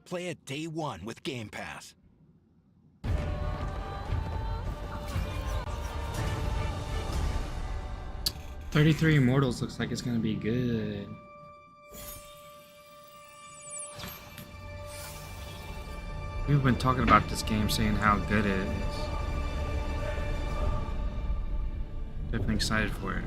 Play it day one with Game Pass. "33 Immortals" looks like it's gonna be good. We've been talking about this game, saying how good it is. Definitely excited for it.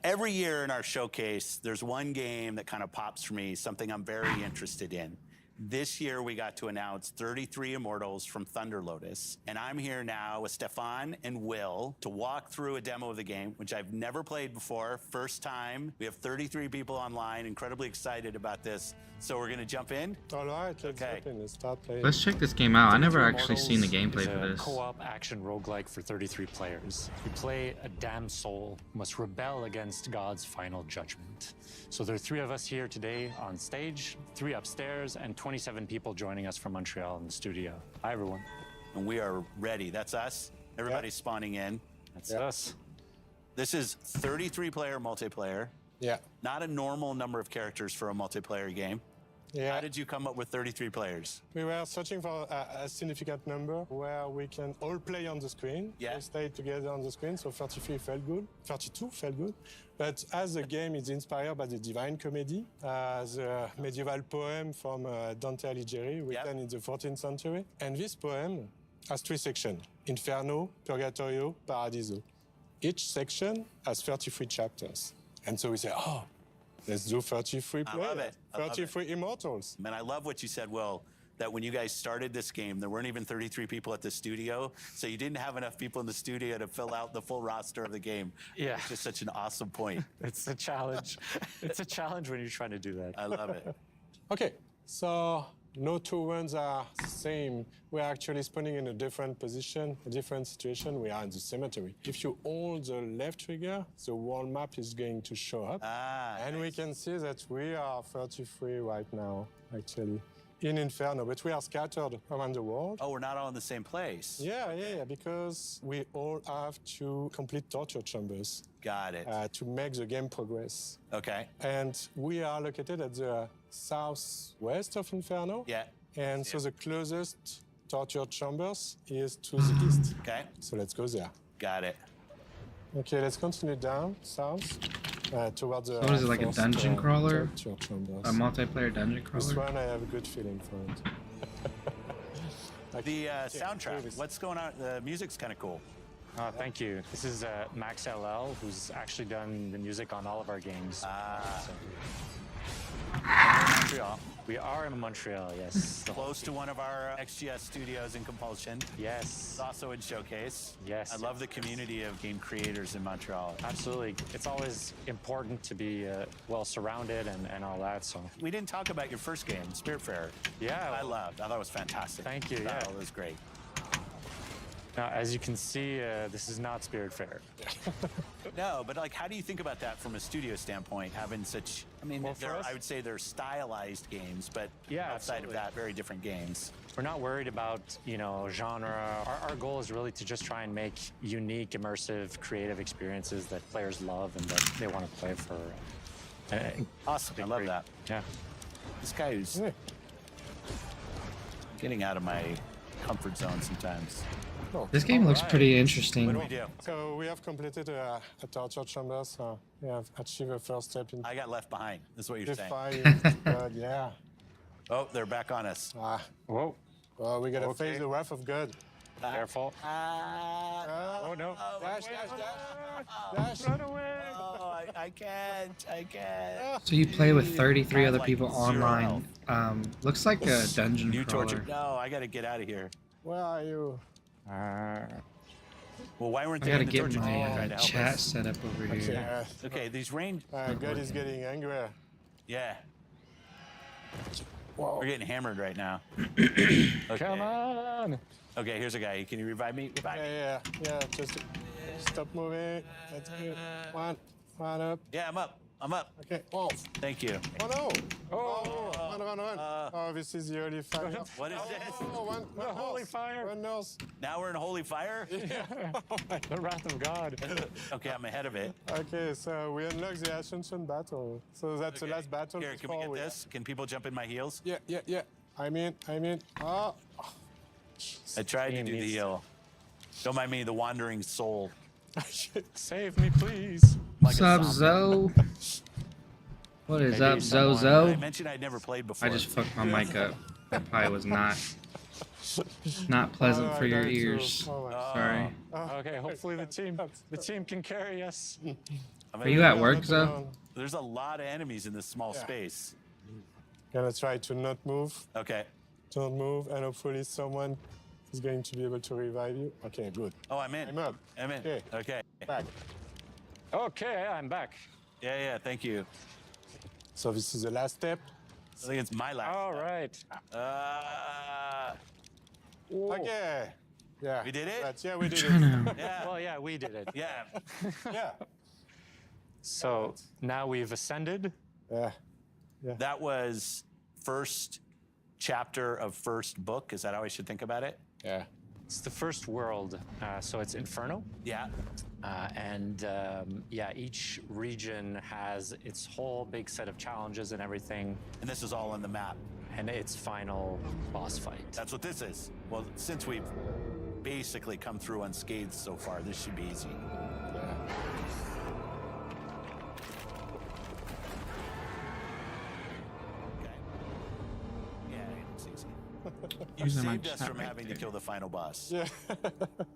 Every year in our showcase, there's one game that kind of pops for me, something I'm very interested in. This year, we got to announce 33 Immortals from Thunder Lotus. And I'm here now with Stefan and Will to walk through a demo of the game, which I've never played before. First time. We have 33 people online, incredibly excited about this. So we're going to jump in? All right, let's jump in. Let's start playing. Let's check this game out. I never actually seen the gameplay for It's this. a co-op action roguelike for 33 players. You play a damned soul who must rebel against God's final judgment. So there are 3 of us here today on stage, 3 upstairs, and 27 people joining us from Montreal in the studio. Hi, everyone. And we are ready. That's us. Everybody's spawning in. That's us. This is 33-player multiplayer. Yeah. Not a normal number of characters for a multiplayer game. Yeah. How did you come up with 33 players? We were searching for a significant number where we can all play on the screen. Yeah. We stay together on the screen, so 33 felt good. 32 felt good. But as the game is inspired by the Divine Comedy, the medieval poem from Dante Alighieri, written in the 14th century. And this poem has 3 sections: Inferno, Purgatorio, Paradiso. Each section has 33 chapters. And so we say, oh, let's do 33 players. I love it. 33 Immortals. And I love what you said, Will, that when you guys started this game, there weren't even 33 people at the studio. So you didn't have enough people in the studio to fill out the full roster of the game. Yeah. It's just such an awesome point. It's a challenge. It's a challenge when you're trying to do that. I love it. Okay, so no 2 runs are the same. We're actually spawning in a different position, a different situation. We are in the cemetery. If you hold the left trigger, the world map is going to show up. And nice. we can see that we are 33 right now, actually, in Inferno, but we are scattered around the world. Oh, we're not all in the same place. Yeah, because we all have to complete torture chambers Got it. to make the game progress. Okay. And we are located at the southwest of Inferno. Yeah. And so the closest torture chambers is to the east. Okay. So let's go there. Got it. Okay, let's continue down south towards the. What is it, like a first, dungeon crawler? torture chambers. A multiplayer dungeon This crawler? one I have a good feeling for it. The soundtrack, what's going on? The music's kind of cool. Thank you. This is Max LL, who's actually done the music on all of our games. Montreal. We are in Montreal, yes. Close to one of our XGS studios in Compulsion. Yes. It's also in Showcase. Yes. I love the community of game creators in Montreal. Absolutely. It's always important to be well surrounded and all that. So We didn't talk about your first game, Spiritfarer. yeah, I thought it was fantastic. Thank you, I thought yeah. it was great. Now, as you can see, this is not Spirit Fair. No, but like, how do you think about that from a studio standpoint? Having such, I mean, Well, for us- I would say they're stylized games, but Yeah, outside absolutely. of that, very different games. We're not worried about, genre. Our goal is really to just try and make unique, immersive, creative experiences that players love and that they want to play for. Awesome, I love that. Yeah. This guy who's Yeah. getting out of my comfort zone sometimes. This game looks Alright. pretty What interesting. do we do? So we have completed a torture chamber, so we have achieved a first step in I got left behind. That's what you're saying. God, yeah. Oh, they're back on us. Whoa. Well, we gotta Okay. face the wrath of God. Careful. Oh, no. Dash, dash. Run away. Oh, I can't. So you play with 33 I have, other like, people 0 online. Looks like a dungeon New crawler. torture. No, I gotta get out of here. Where are you? Well, why weren't I they gotta in the get torture my chamber trying to help chat us? set up over Okay, here. Okay, these range. God is getting angry. Yeah, Whoa. we're getting hammered right now. Okay. Come on. Okay, here's a guy. Can you revive me? Revive me. Yeah. Just stop moving. That's good. One up. Yeah, I'm up. Okay. Oh, Thank you. oh no. Oh. Run. Oh, this is the early fire. What is this? Oh, one holy nose. fire. One nose. Now we're in holy fire? The wrath of God. Okay, I'm ahead of it. Okay, so we unlock the Ascension battle. So that's the Okay. last battle. Here, can we before get this? Can people jump in my heels? Yeah. I'm in. Oh. I tried to Team do the needs- heel. Don't mind me, the wandering soul. Save me, please. Like What's a up, zombie. Zo? What is Maybe up, someone- Zozo? I mentioned I'd never played before. I just fucked my mic up. That probably was not pleasant for your ears. Sorry. Okay, hopefully the team can carry us. Are you at work, Zo? There's a lot of enemies in this small space. Gonna try to not move. Okay. Don't move, and hopefully someone is going to be able to revive you. Okay, good. Oh, I'm in. I'm up. I'm in. Okay. Okay. Back. Okay, I'm back. Yeah, thank you. So this is the last step. I think it's my last. All right. Whoa. Okay. Yeah. We did it? Yeah, we did it. Yeah. Well, yeah, we did it. Yeah. Yeah. So now we've ascended. Yeah. That was first chapter of first book. Is that how I should think about it? Yeah. It's the first world, so it's Inferno. Yeah. Each region has its whole big set of challenges and everything, And this is all on the map. and its final boss fight. That's what this is. Well, since we've basically come through unscathed so far, this should be easy. Okay. Yeah, it's easy. You Using my saved us chat from right having to there. kill the final boss. Yeah.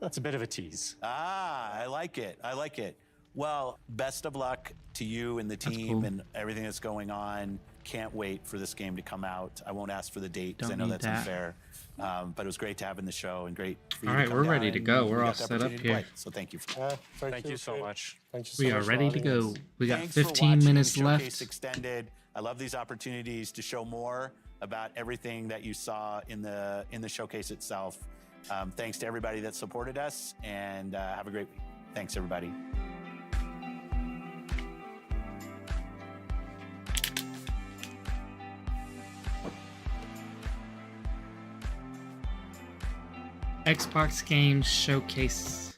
It's a bit of a tease. I like it. Well, best of luck to you and the team cool. and everything that's going on. Can't wait for this game to come out. I won't ask for the date because I Don't know need that's that. unfair. But it was great to have in the show and great for you All to right, come we're down ready to and go. we We're got all the set up opportunity to here. play. So thank you. Thank you so Phil. much. Thank you so We much are for ready to having go. us. We got Thanks for 15 watching minutes Showcase left. Extended. I love these opportunities to show more about everything that you saw in the showcase itself. Thanks to everybody that supported us, and have a great week. Thanks, everybody. Xbox Games Showcase.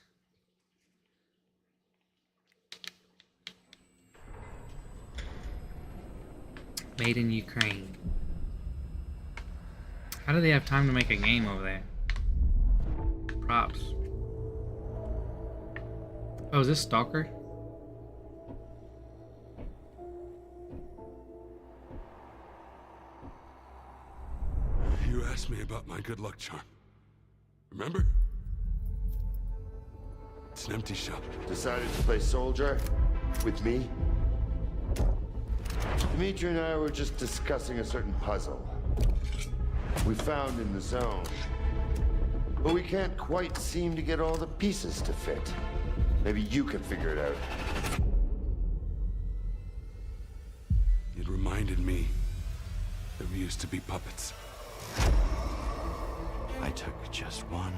Made in Ukraine. How do they have time to make a game over there? Props. Oh, is this Stalker? You asked me about my good luck charm. Remember? It's an empty shell. Decided to play soldier with me? Dimitri and I were just discussing a certain puzzle we found in the zone. But we can't quite seem to get all the pieces to fit. Maybe you can figure it out. It reminded me that we used to be puppets. I took just one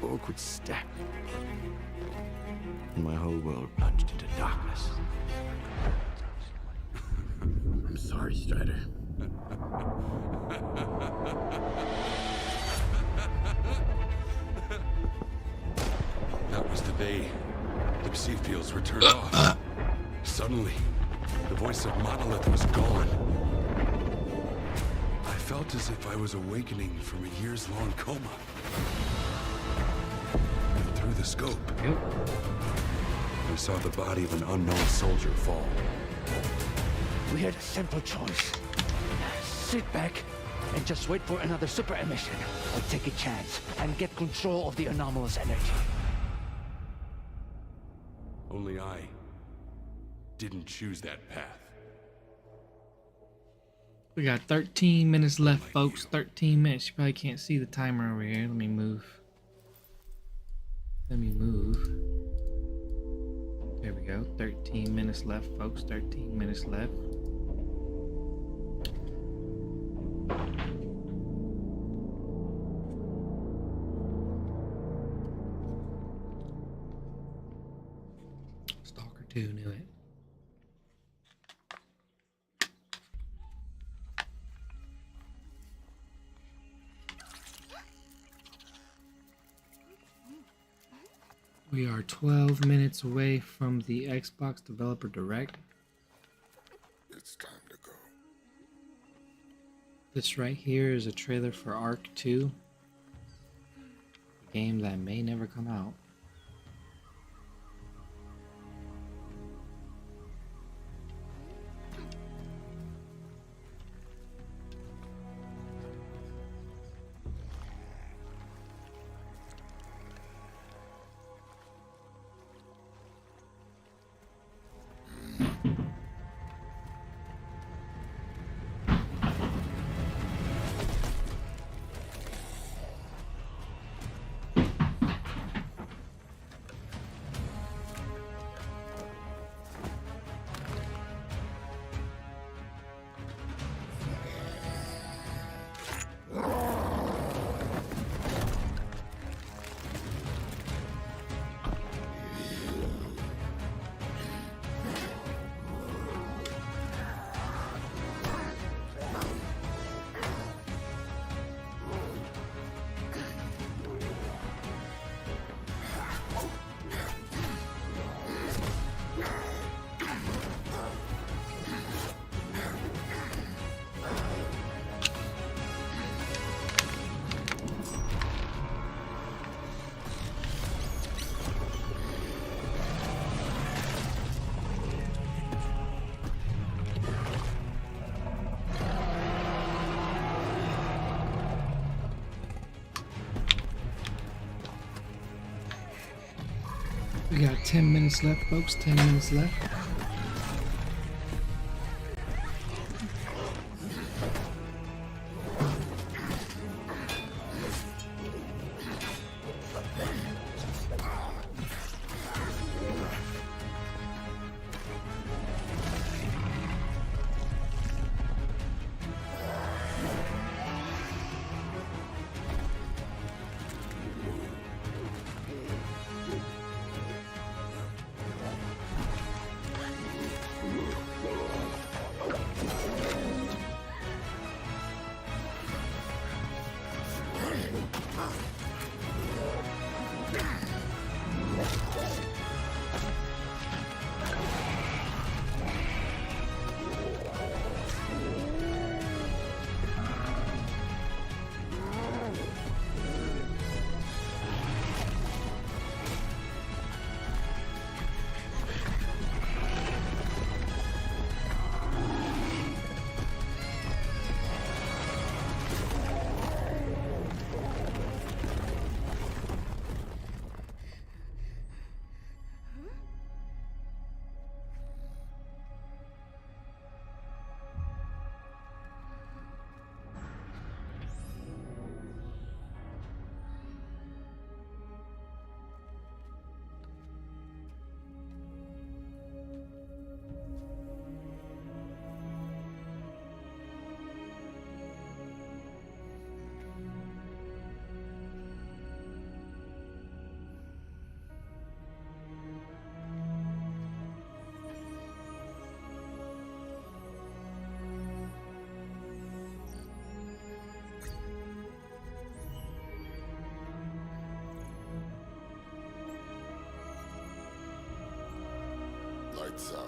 awkward step, and my whole world plunged into darkness. I'm sorry, Strider. That was the day the psi fields were turned off. Suddenly, the voice of Monolith was gone. I felt as if I was awakening from a years-long coma. And through the scope, I saw the body of an unknown soldier fall. We had a simple choice. Sit back and just wait for another super emission, or take a chance and get control of the anomalous energy. Only I didn't choose that path. We got 13 minutes left, folks. 13 minutes. You probably can't see the timer over here. Let me move. Let me move. There we go. 13 minutes left, folks. 13 minutes left. Stalker 2 knew it. We are 12 minutes away from the Xbox Developer Direct. It's time to go. This right here is a trailer for Ark 2, a game that may never come out. We got 10 minutes left, folks. 10 minutes left. lights out,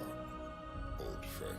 old friend.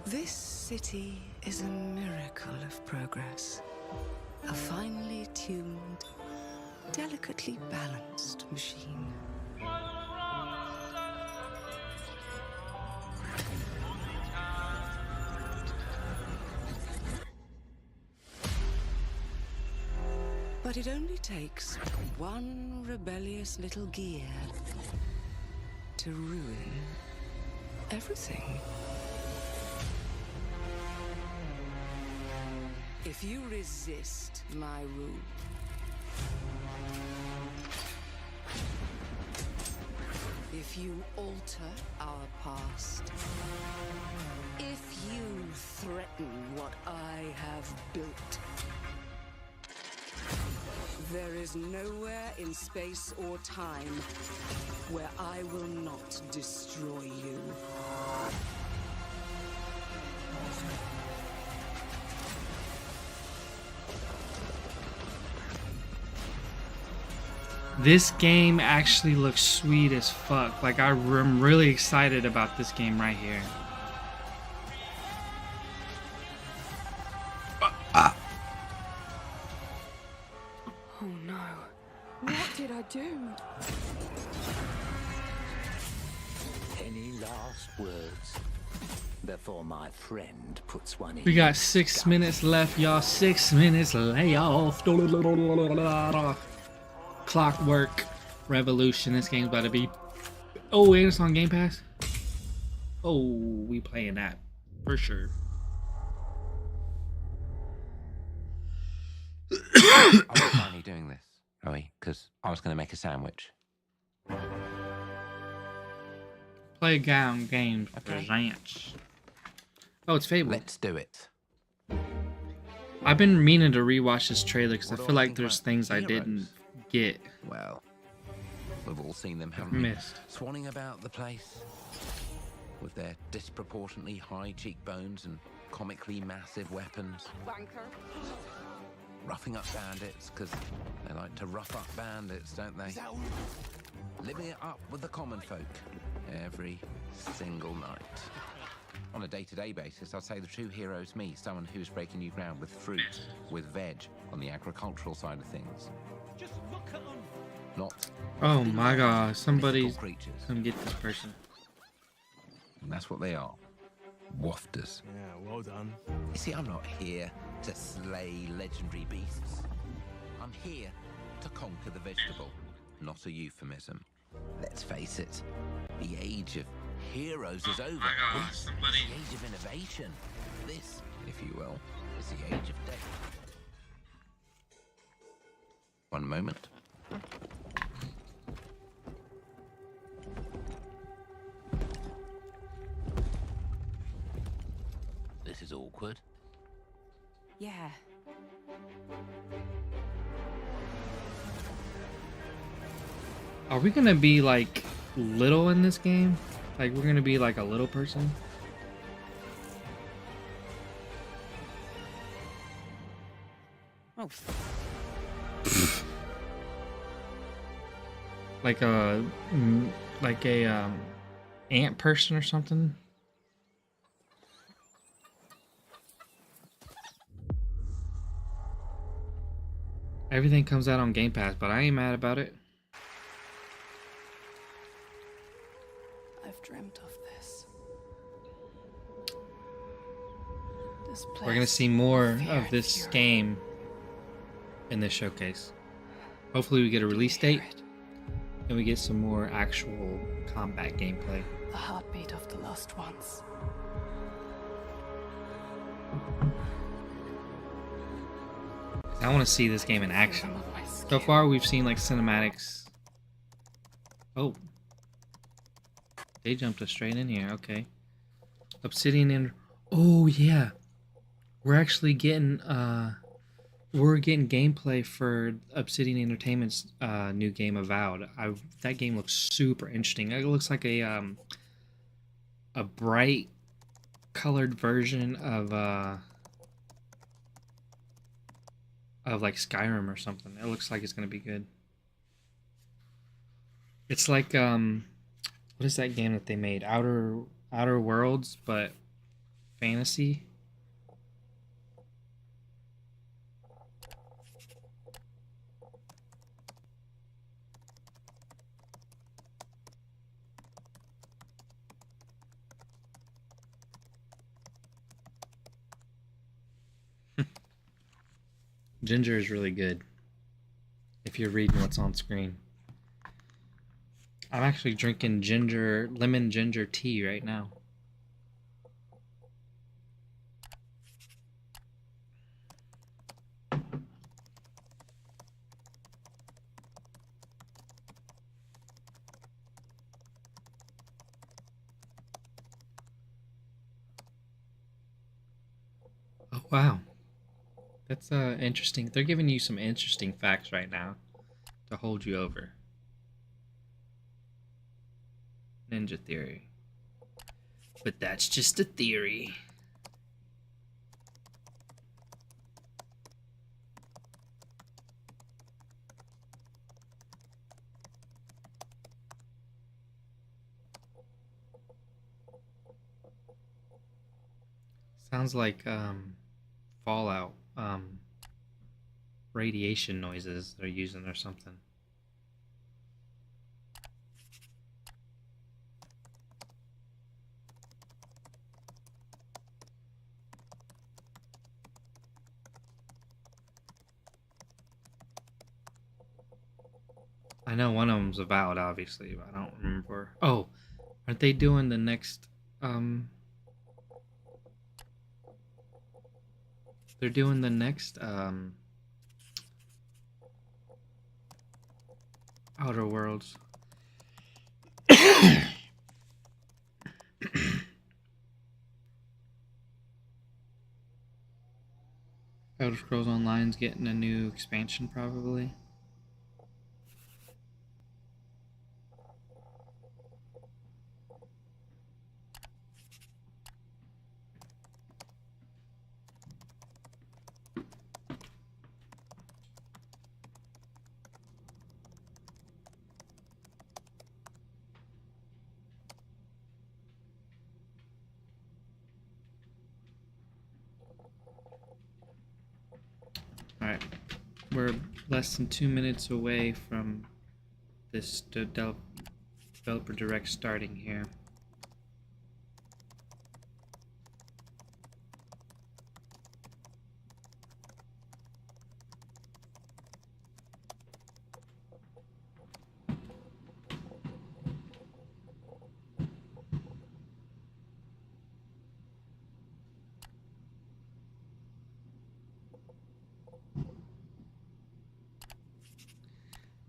This city is a miracle of progress. A finely tuned, delicately balanced machine. But it only takes one rebellious little gear to ruin everything. If you resist my rule, if you alter our past, if you threaten what I have built, there is nowhere in space or time where I will not destroy you. This game actually looks sweet as fuck. Like, I'm really excited about this game right here. Oh no. What did I do? Any last words before my friend puts one in? We got 6 minutes left, y'all. 6 minutes layoff. Clockwork Revolution. This game's about to be. Oh, and it's on Game Pass. Oh, we playing that for sure. I was finally doing this, Roy, because I was going to make a sandwich. Playground Games presents. Oh, it's Fable. Let's do it. I've been meaning to rewatch this trailer because I What do feel I like think there's about things I heroes? didn't get. Well, we've all seen them, haven't we? Missed. Swanning about the place with their disproportionately high cheekbones and comically massive weapons. Roughing up bandits because they like to rough up bandits, don't they? Living it up with the common folk every single night. On a day-to-day basis, I'd say the true hero is me, someone who's breaking new ground with fruit, with veg, on the agricultural side of things. Just look at them. Not. Oh my god, somebody mythical creatures. come get this person. And that's what they are. Wafters. Yeah, well done. You see, I'm not here to slay legendary beasts. I'm here to conquer the vegetable, not a euphemism. Let's face it, the age of heroes is over. This is the age of innovation. This, if you will, is the age of death. One moment. This is awkward. Yeah. Are we gonna be like little in this game? Like we're gonna be like a little person? Oh. Like a ant person or something? Everything comes out on Game Pass, but I ain't mad about it. I've dreamt of this. We're gonna see more of this game in this showcase. Hopefully we get a release date and we get some more actual combat gameplay. The heartbeat of the lost ones. I want to see this game in action. So far we've seen like cinematics. Oh. They jumped us straight in here, okay. Obsidian and oh yeah. We're actually getting gameplay for Obsidian Entertainment's new game Avowed. That game looks super interesting. It looks like a bright colored version of like Skyrim or something. It looks like it's gonna be good. It's like what is that game that they made? Outer Worlds, but fantasy. Ginger is really good if you're reading what's on screen. I'm actually drinking lemon ginger tea right now. Oh wow. That's interesting. They're giving you some interesting facts right now to hold you over. Ninja theory. But that's just a theory. Sounds like Fallout radiation noises they're using or something. I know one of them's Avowed, obviously, but I don't remember. Oh, aren't they doing the next they're doing the next Outer Worlds. Elder Scrolls Online's getting a new expansion probably. Alright, we're less than 2 minutes away from this developer direct starting here.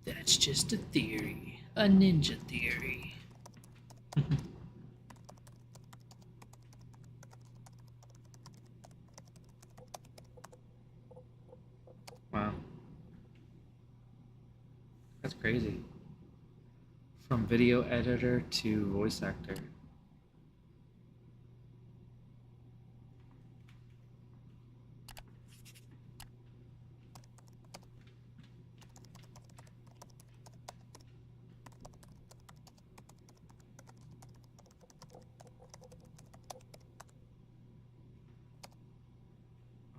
That's just a theory. A ninja theory. Wow. That's crazy. From video editor to voice actor.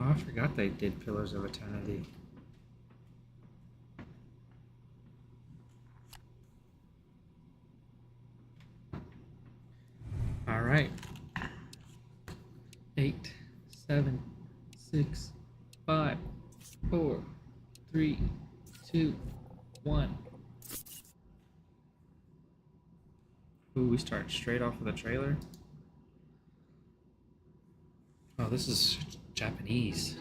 Oh, I forgot they did Pillars of Eternity. All right. 8, 7, 6, 5, 4, 3, 2, art straight off of the trailer. Oh, this is Japanese.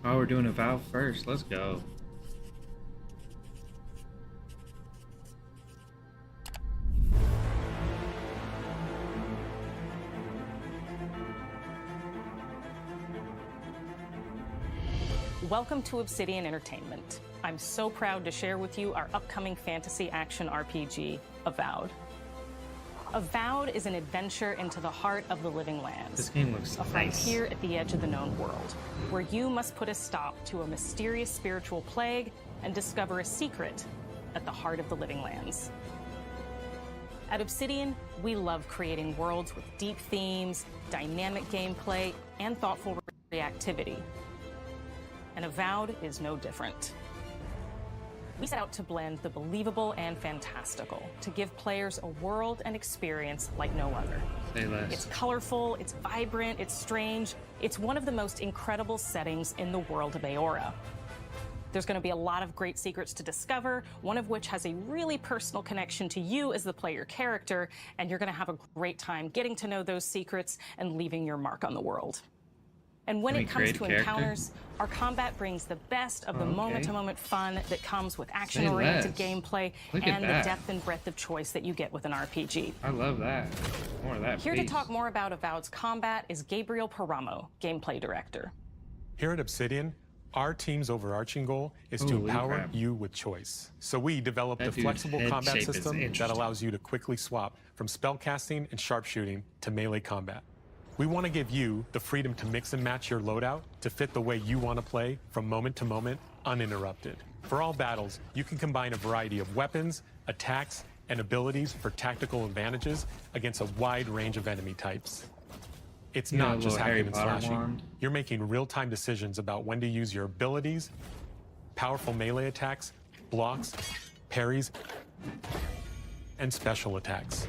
Oh, we're doing a Valve first. Let's go. Welcome to Obsidian Entertainment. I'm so proud to share with you our upcoming fantasy action RPG, Avowed. Avowed is an adventure into the heart of the Living Lands. This game looks a nice. frontier at the edge of the known world, where you must put a stop to a mysterious spiritual plague and discover a secret at the heart of the Living Lands. At Obsidian, we love creating worlds with deep themes, dynamic gameplay, and thoughtful reactivity. And Avowed is no different. We set out to blend the believable and fantastical to give players a world and experience like no other. Say less. It's colorful, it's vibrant, it's strange. It's one of the most incredible settings in the world of Aora. There's going to be a lot of great secrets to discover, one of which has a really personal connection to you as the player character, and you're going to have a great time getting to know those secrets and leaving your mark on the world. And when it comes to encounters, our combat brings the best of the moment-to-moment fun that comes with action-oriented gameplay and the depth and breadth of choice that you get with an RPG. I love that. More of that, Here please. to talk more about Avowed's combat is Gabriel Paramo, gameplay director. Here at Obsidian, our team's overarching goal is to empower you with choice. So we developed a flexible combat system that allows you to quickly swap from spellcasting and sharpshooting to melee combat. We want to give you the freedom to mix and match your loadout to fit the way you want to play from moment to moment, uninterrupted. For all battles, you can combine a variety of weapons, attacks, and abilities for tactical advantages against a wide range of enemy types. It's not just hacking and slashing. You're making real-time decisions about when to use your abilities, powerful melee attacks, blocks, parries, and special attacks.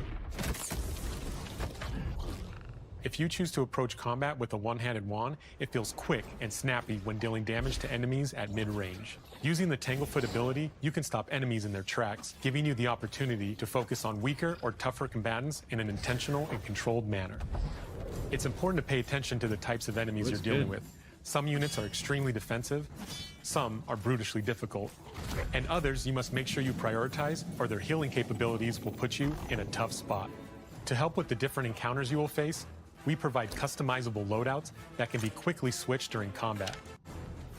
If you choose to approach combat with a one-handed wand, it feels quick and snappy when dealing damage to enemies at mid-range. Using the Tanglefoot ability, you can stop enemies in their tracks, giving you the opportunity to focus on weaker or tougher combatants in an intentional and controlled manner. It's important to pay attention to the types of enemies you're dealing with. Some units are extremely defensive, some are brutishly difficult, and others you must make sure you prioritize, or their healing capabilities will put you in a tough spot. To help with the different encounters you will face, we provide customizable loadouts that can be quickly switched during combat.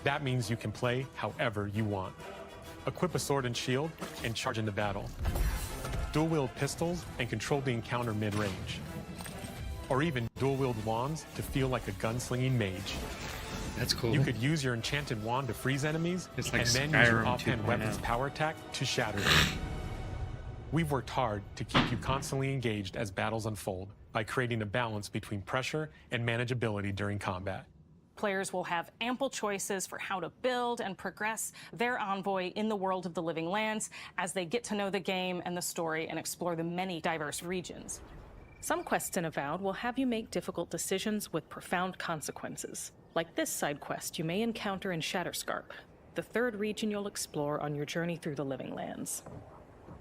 That means you can play however you want. Equip a sword and shield and charge into battle. Dual-wield pistols and control the encounter mid-range. Or even dual-wield wands to feel like a gunslinging mage. That's cool. You could use your enchanted wand to freeze enemies, It's like and then use your Skyrim offhand 2.0. weapon's power attack to shatter them. We've worked hard to keep you constantly engaged as battles unfold by creating a balance between pressure and manageability during combat. Players will have ample choices for how to build and progress their envoy in the world of the Living Lands as they get to know the game and the story and explore the many diverse regions. Some quests in Avowed will have you make difficult decisions with profound consequences, like this side quest you may encounter in Shatterscarp, the third region you'll explore on your journey through the Living Lands.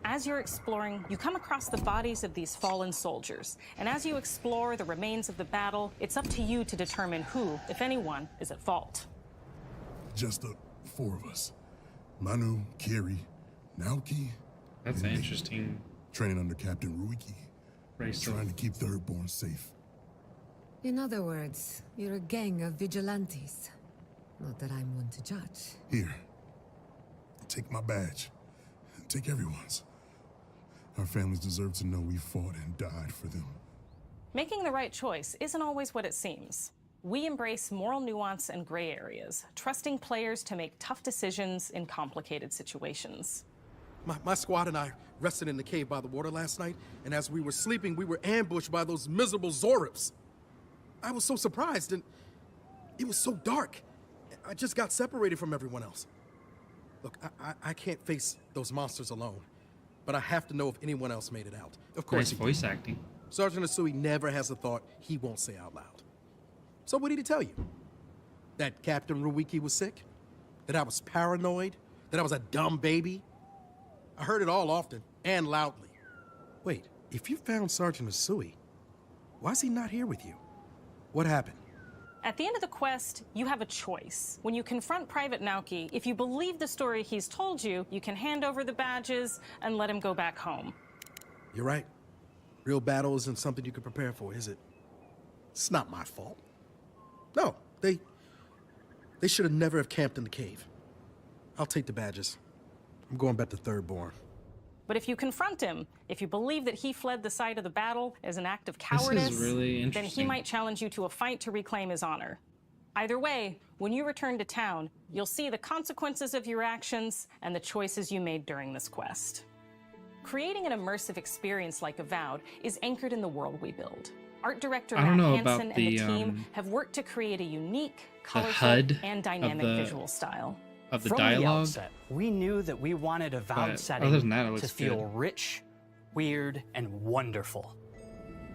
As you're exploring, you come across the bodies of these fallen soldiers. And as you explore the remains of the battle, it's up to you to determine who, if anyone, is at fault. Just the 4 of us. Manu, Kiri, Naoki. That's an interesting training under Captain Ruiki. Trying to keep Thirdborn safe. In other words, you're a gang of vigilantes. Not that I'm one to judge. Here. Take my badge. Take everyone's. Our families deserve to know we fought and died for them. Making the right choice isn't always what it seems. We embrace moral nuance and gray areas, trusting players to make tough decisions in complicated situations. My squad and I rested in the cave by the water last night, and as we were sleeping, we were ambushed by those miserable Zorips. I was so surprised, and it was so dark. I just got separated from everyone else. Look, I can't face those monsters alone, but I have to know if anyone else made it out. Of course, nice voice acting. Sergeant Asui never has a thought he won't say out loud. So what did he tell you? That Captain Ruiki was sick? That I was paranoid? That I was a dumb baby? I heard it all often and loudly. Wait, if you found Sergeant Asui, why is he not here with you? What happened? At the end of the quest, you have a choice. When you confront Private Naoki, if you believe the story he's told you, you can hand over the badges and let him go back home. You're right. Real battle isn't something you can prepare for, is it? It's not my fault. No, they should have never have camped in the cave. I'll take the badges. I'm going back to Thirdborn. But if you confront him, if you believe that he fled the site of the battle as an act of cowardice, really then he might challenge you to a fight to reclaim his honor. Either way, when you return to town, you'll see the consequences of your actions and the choices you made during this quest. Creating an immersive experience like Avowed is anchored in the world we build. Art director Matt Hansen and the team have worked to create a unique, colorful, and dynamic visual style. Of the From dialogue, the outset, we knew that we wanted a Avowed setting to feel rich, weird, and wonderful.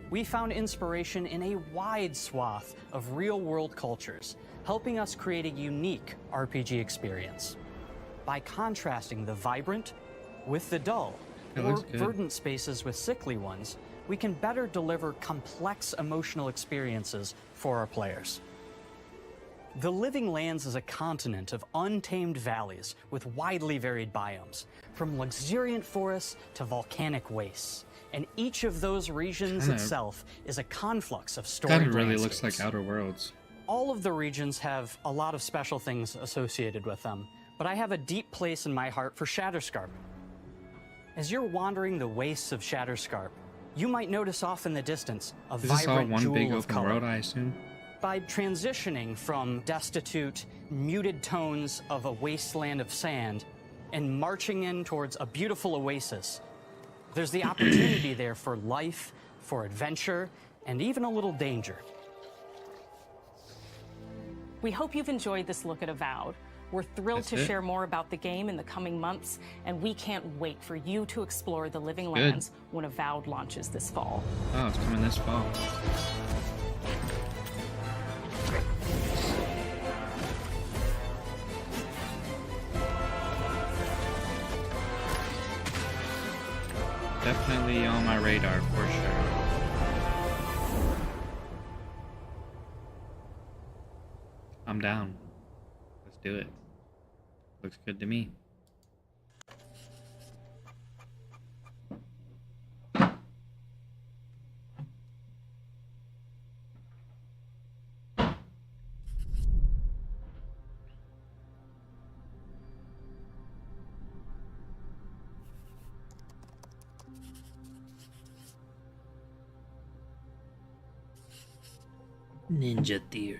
We found inspiration in a wide swath of real-world cultures, helping us create a unique RPG experience. By contrasting the vibrant with the dull, or verdant spaces with sickly ones, we can better deliver complex emotional experiences for our players. The Living Lands is a continent of untamed valleys with widely varied biomes, from luxuriant forests to volcanic wastes. And each of those regions itself is a conflux of storied kind of really landscapes. looks like Outer Worlds. All of the regions have a lot of special things associated with them, but I have a deep place in my heart for Shatterscarp. As you're wandering the wastes of Shatterscarp, you might notice off in the distance a vibrant jewel big of open color. world, I assume? By transitioning from destitute, muted tones of a wasteland of sand and marching in towards a beautiful oasis, there's the opportunity there for life, for adventure, and even a little danger. We hope you've enjoyed this look at Avowed. We're thrilled to share more about the game in the coming months, and we can't wait for you to explore the Living Lands when Avowed launches this fall. Oh, it's coming this fall. Definitely on my radar for sure. I'm down. Let's do it. Looks good to me. Ninja Theory.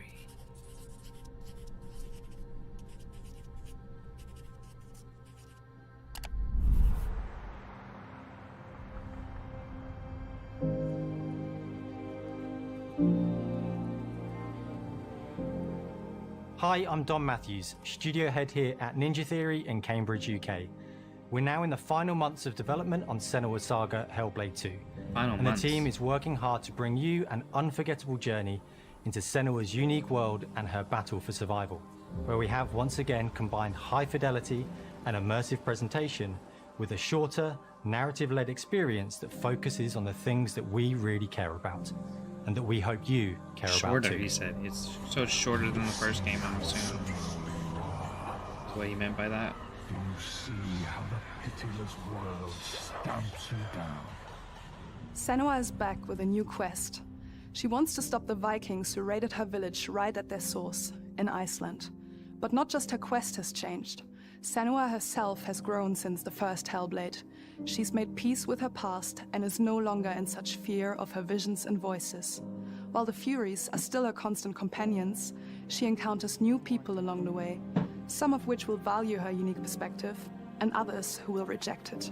Hi, I'm Don Matthews, studio head here at Ninja Theory in Cambridge, UK. We're now in the final months of development on Senua's Saga Hellblade 2. And the team is working hard to bring you an unforgettable journey into Senua's unique world and her battle for survival, where we have once again combined high fidelity and immersive presentation with a shorter, narrative-led experience that focuses on the things that we really care about, and that we hope you care about too. Shorter, he said. It's so shorter than the first game, I'm assuming. That's what he meant by that. Do you see how the pitiless world stamps you down? Senua is back with a new quest. She wants to stop the Vikings who raided her village right at their source, in Iceland. But not just her quest has changed. Senua herself has grown since the first Hellblade. She's made peace with her past and is no longer in such fear of her visions and voices. While the Furies are still her constant companions, she encounters new people along the way, some of which will value her unique perspective, and others who will reject it.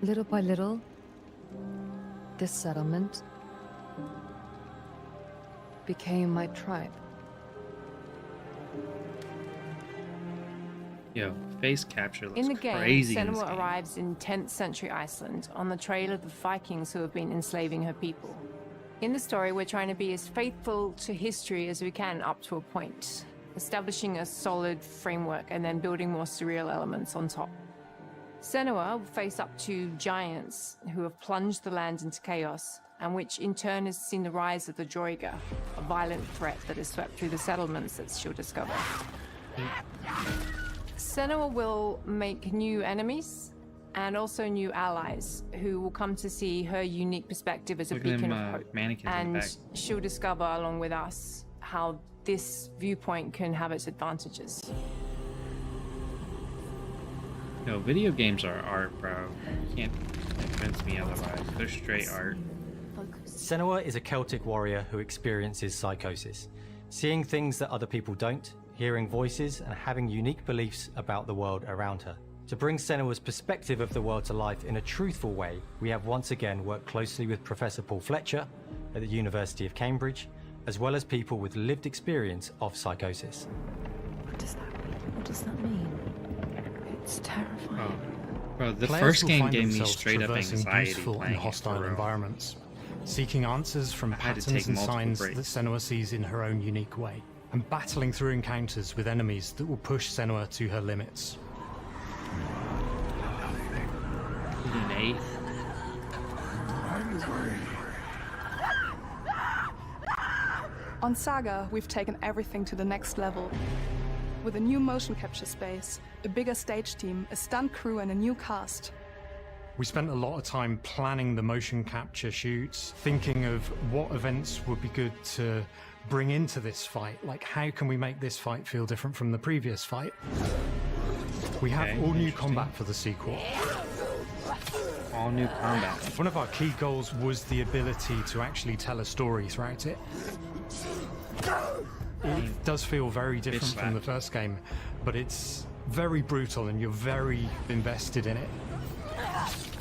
Little by little, this settlement became my tribe. Yo, face capture looks in the game, crazy. Senua arrives in 10th century Iceland on the trail of the Vikings who have been enslaving her people. In the story, we're trying to be as faithful to history as we can up to a point, establishing a solid framework and then building more surreal elements on top. Senua will face up to giants who have plunged the land into chaos, and which in turn has seen the rise of the Droiga, a violent threat that has swept through the settlements that she'll discover. Senua will make new enemies and also new allies who will come to see her unique perspective as a beacon of hope. And she'll discover along with us how this viewpoint can have its advantages. No, video games are art, bro. You can't convince me otherwise. They're straight art. Senua is a Celtic warrior who experiences psychosis, seeing things that other people don't, hearing voices, and having unique beliefs about the world around her. To bring Senua's perspective of the world to life in a truthful way, we have once again worked closely with Professor Paul Fletcher at the University of Cambridge, as well as people with lived experience of psychosis. What does that mean? What does that mean? It's terrifying. Bro, the Players first will game find gave me themselves straight up traversing anxiety beautiful playing and hostile it, for real. environments, seeking answers from patterns and signs that Senua sees in her own unique way, and battling through encounters with enemies that will push Senua to her limits. Nate. On Saga, we've taken everything to the next level. With a new motion capture space, a bigger stage team, a stunt crew, and a new cast. We spent a lot of time planning the motion capture shoots, thinking of what events would be good to bring into this fight. Like, how can we make this fight feel different from the previous fight? We have all new combat for the sequel. All new combat. One of our key goals was the ability to actually tell a story throughout it. It does feel very different from the first game, but it's very brutal and you're very invested in it.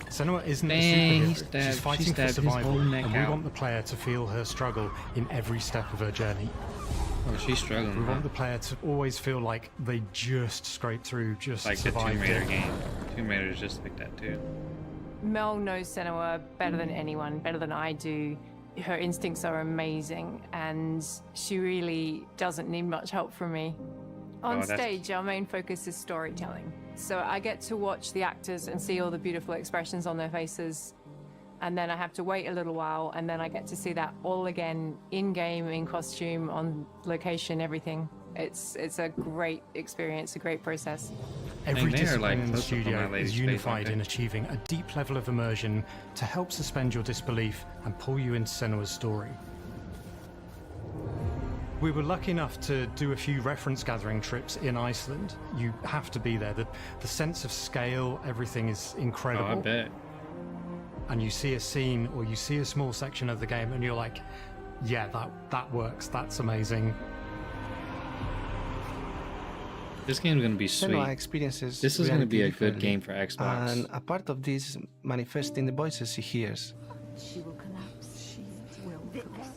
Senua isn't a superhero. She's fighting for survival, and we want the player to feel her struggle in every step of her journey. Oh, she's struggling. We want the player to always feel like they just scraped through, just like survived the Tomb Raider it. game. Tomb Raider is just like that too. Mel knows Senua better than anyone, better than I do. Her instincts are amazing, and she really doesn't need much help from me. On stage, our main focus is storytelling. So I get to watch the actors and see all the beautiful expressions on their faces. And then I have to wait a little while, and then I get to see that all again, in-game, in costume, on location, everything. It's a great experience, a great process. Every discipline in the studio is unified in achieving a deep level of immersion to help suspend your disbelief and pull you into Senua's story. We were lucky enough to do a few reference gathering trips in Iceland. You have to be there. The sense of scale, everything is incredible. Oh, I bet. And you see a scene or you see a small section of the game and you're like, yeah, that works, that's amazing. This game's gonna be sweet. Experiences this is gonna be a good game for Xbox. And a part of this manifests in the voices she hears. She will collapse. She will collapse.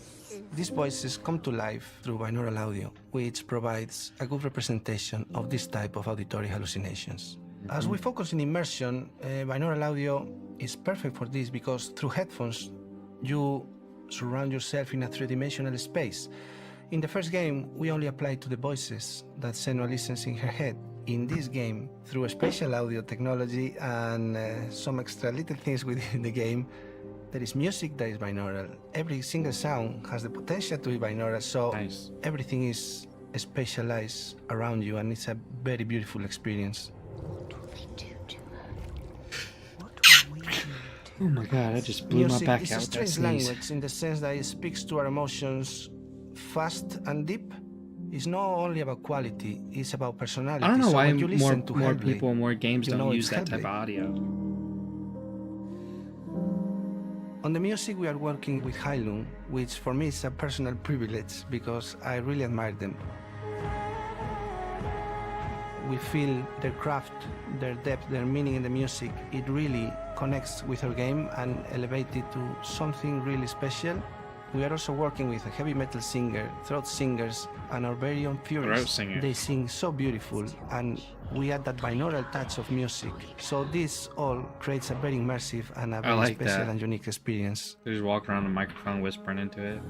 These voices come to life through binaural audio, which provides a good representation of this type of auditory hallucinations. As we focus in immersion, binaural audio is perfect for this because through headphones, you surround yourself in a three-dimensional space. In the first game, we only applied to the voices that Senua listens in her head. in this game, through a spatial audio technology and some extra little things within the game, there is music that is binaural. Every single sound has the potential to be binaural, so everything is spatialized around you, and it's a very beautiful experience. Oh my god, I just blew my back out with that sneeze. Music is a strange language in the sense that it speaks to our emotions fast and deep. It's not only about quality, it's about personality. I don't know so why more people and more games don't use that type of audio. On the music, we are working with Heilung, which for me is a personal privilege because I really admire them. We feel their craft, their depth, their meaning in the music. It really connects with our game and elevates it to something really special. We are also working with a heavy metal singer, throat singers, and our very own Furies. They sing so beautiful, and we add that binaural touch of music. So this all creates a very immersive and a very special and unique experience. They just walk around the microphone whispering into it.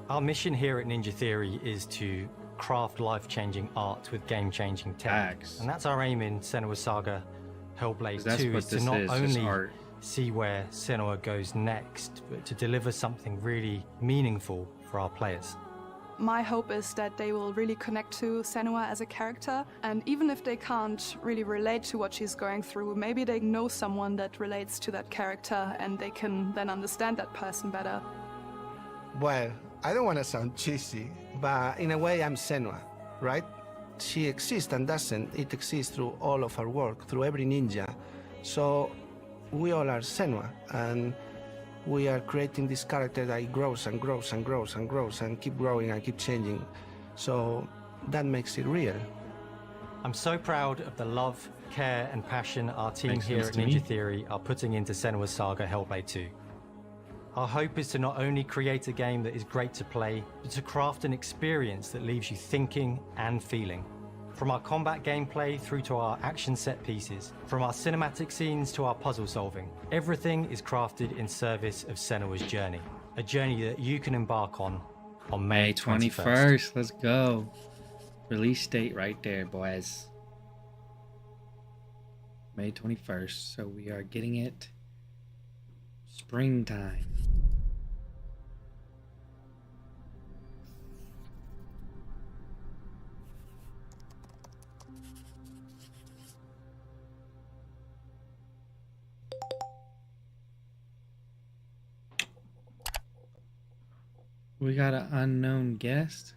Our mission here at Ninja Theory is to craft life-changing art with game-changing tech. And that's our aim in Senua's Saga Hellblade 2, is to not only see where Senua goes next, but to deliver something really meaningful for our players. My hope is that they will really connect to Senua as a character, and even if they can't really relate to what she's going through, maybe they know someone that relates to that character and they can then understand that person better. Well, I don't want to sound cheesy, but in a way I'm Senua, right? She exists and doesn't. It exists through all of our work, through every ninja. So we all are Senua, and we are creating this character that grows and grows and grows and grows and keep growing and keep changing. So that makes it real. I'm so proud of the love, care and passion our team here at Ninja Theory are putting into Senua's Saga Hellblade 2. Our hope is to not only create a game that is great to play, but to craft an experience that leaves you thinking and feeling. From our combat gameplay through to our action set pieces, from our cinematic scenes to our puzzle solving, everything is crafted in service of Senua's journey. A journey that you can embark on May 21st. Let's go. Release date right there, boys. May 21st. So we are getting it springtime. We got an unknown guest.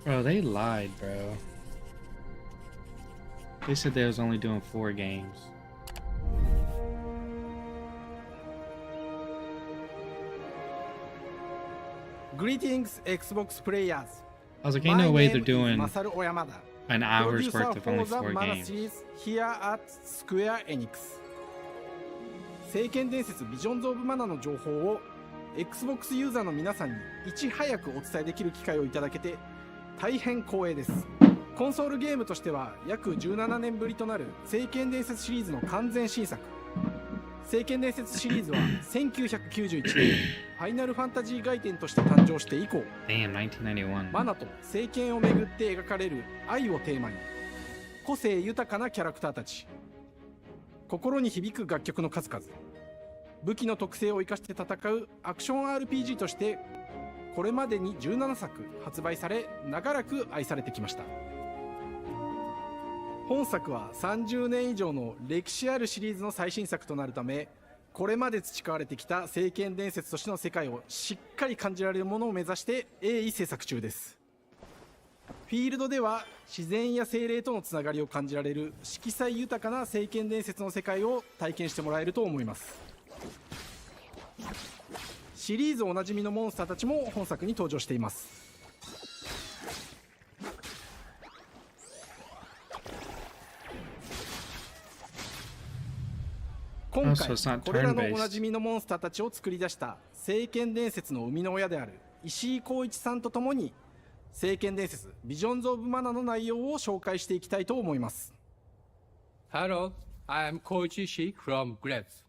Bro, they lied, bro. They said they was only doing 4 games. Greetings, Xbox players. I was like, ain't no way they're doing an hour's worth of only 4 games. Here at Square Enix. 聖剣伝説ビジョンズ・オブ・マナの情報を Xbox ユーザーの皆さんにいち早くお伝えできる機会をいただけて大変光栄です。コンソールゲームとしては約17年ぶりとなる聖剣伝説シリーズの完全新作。聖剣伝説シリーズは1991年ファイナルファンタジー外伝として誕生して以降、マナと聖剣をめぐって描かれる愛をテーマに個性豊かなキャラクターたち、心に響く楽曲の数々、武器の特性を生かして戦うアクション RPG としてこれまでに17作発売され長らく愛されてきました。本作は30年以上の歴史あるシリーズの最新作となるため、これまで培われてきた聖剣伝説としての世界をしっかり感じられるものを目指して鋭意制作中です。フィールドでは自然や精霊とのつながりを感じられる色彩豊かな聖剣伝説の世界を体験してもらえると思います。シリーズおなじみのモンスターたちも本作に登場しています。今回これらのおなじみのモンスターたちを作り出した聖剣伝説の生みの親である石井光一さんとともに聖剣伝説ビジョンズ・オブ・マナの内容を紹介していきたいと思います。 Hello, I am Koichi Shi from Grebs.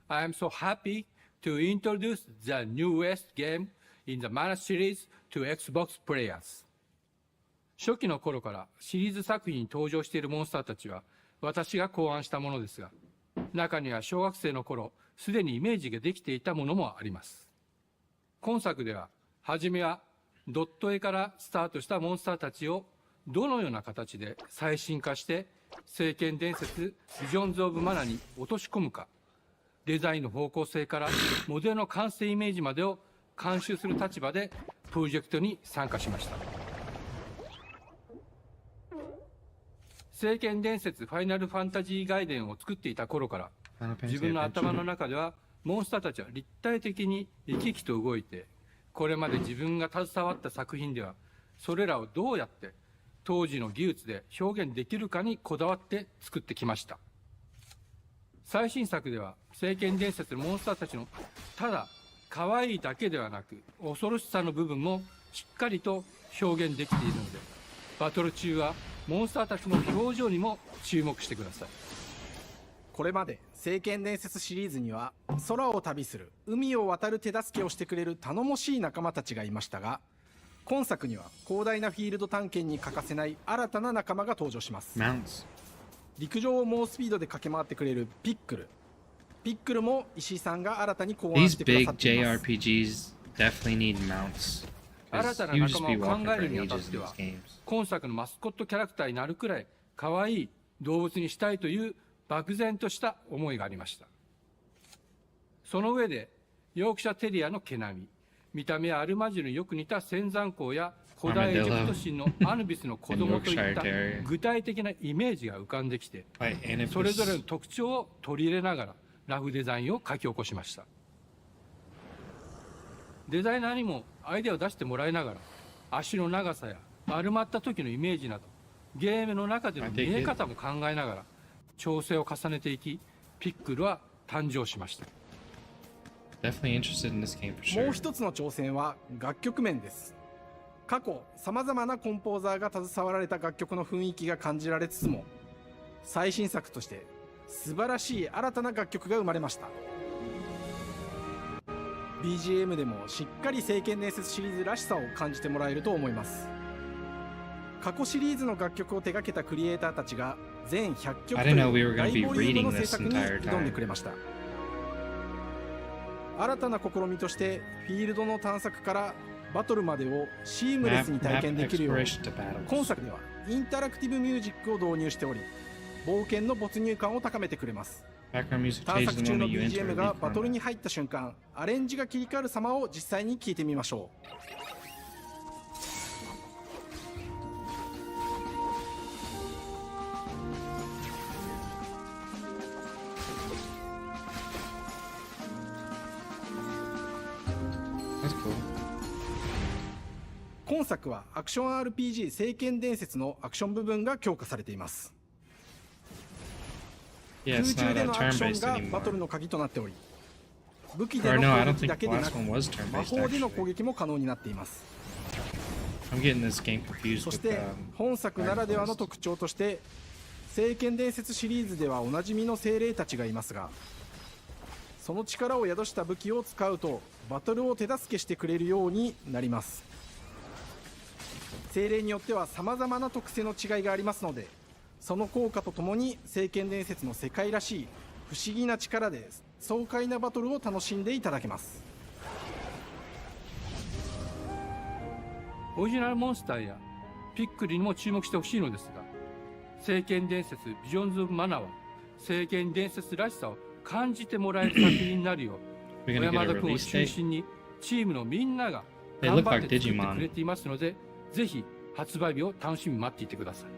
I am so happy to introduce the newest game in the Mana series to Xbox players. 初期の頃からシリーズ作品に登場しているモンスターたちは私が考案したものですが、中には小学生の頃すでにイメージができていたものもあります。今作では初めはドット絵からスタートしたモンスターたちをどのような形で最新化して聖剣伝説ビジョンズ・オブ・マナに落とし込むか、デザインの方向性からモデルの完成イメージまでを監修する立場でプロジェクトに参加しました。聖剣伝説ファイナルファンタジー外伝を作っていた頃から、自分の頭の中ではモンスターたちは立体的に生き生きと動いて、これまで自分が携わった作品ではそれらをどうやって当時の技術で表現できるかにこだわって作ってきました。最新作では聖剣伝説のモンスターたちのただ可愛いだけではなく恐ろしさの部分もしっかりと表現できているので、バトル中はモンスターたちの表情にも注目してください。これまで聖剣伝説シリーズには空を旅する海を渡る手助けをしてくれる頼もしい仲間たちがいましたが、今作には広大なフィールド探検に欠かせない新たな仲間が登場します。陸上を猛スピードで駆け回ってくれるピックルも石井さんが新たに考案してくださっています。 These big JRPGs definitely need mounts. 新たな仲間を考えるにあたっては、今作のマスコットキャラクターになるくらい可愛い動物にしたいという漠然とした思いがありました。その上でヨークシャテリアの毛並み、見た目はアルマジルによく似た仙山港や古代エジプト神のアヌビスの子供といった具体的なイメージが浮かんできて、それぞれの特徴を取り入れながらラフデザインを書き起こしました。デザイナーにもアイデアを出してもらいながら、足の長さや丸まった時のイメージなどゲームの中での見え方も考えながら調整を重ねていき、ピックルは誕生しました。もう一つの挑戦は楽曲面です。過去さまざまなコンポーザーが携わられた楽曲の雰囲気が感じられつつも、最新作として素晴らしい新たな楽曲が生まれました。 BGM でもしっかり聖剣伝説シリーズらしさを感じてもらえると思います。過去シリーズの楽曲を手掛けたクリエイターたちが全100曲という大ボリュームの制作に挑んでくれました。新たな試みとしてフィールドの探索からバトルまでをシームレスに体験できるように、今作ではインタラクティブミュージックを導入しており、冒険の没入感を高めてくれます。探索中の BGM がバトルに入った瞬間、アレンジが切り替わる様を実際に聞いてみましょう。今作はアクション RPG 聖剣伝説のアクション部分が強化されています。空中でのアクションがバトルの鍵となっており、武器での攻撃だけでなく魔法での攻撃も可能になっています。そして本作ならではの特徴として、聖剣伝説シリーズではおなじみの精霊たちがいますが、その力を宿した武器を使うとバトルを手助けしてくれるようになります。精霊によっては様々な特性の違いがありますので、その効果とともに聖剣伝説の世界らしい不思議な力で爽快なバトルを楽しんでいただけます。オリジナルモンスターやピックルにも注目してほしいのですが、聖剣伝説ビジョンズ・オブ・マナは聖剣伝説らしさを感じてもらえる作品になるよう、小山田君を中心にチームのみんなが頑張って作ってくれていますので、ぜひ発売日を楽しみに待っていてください。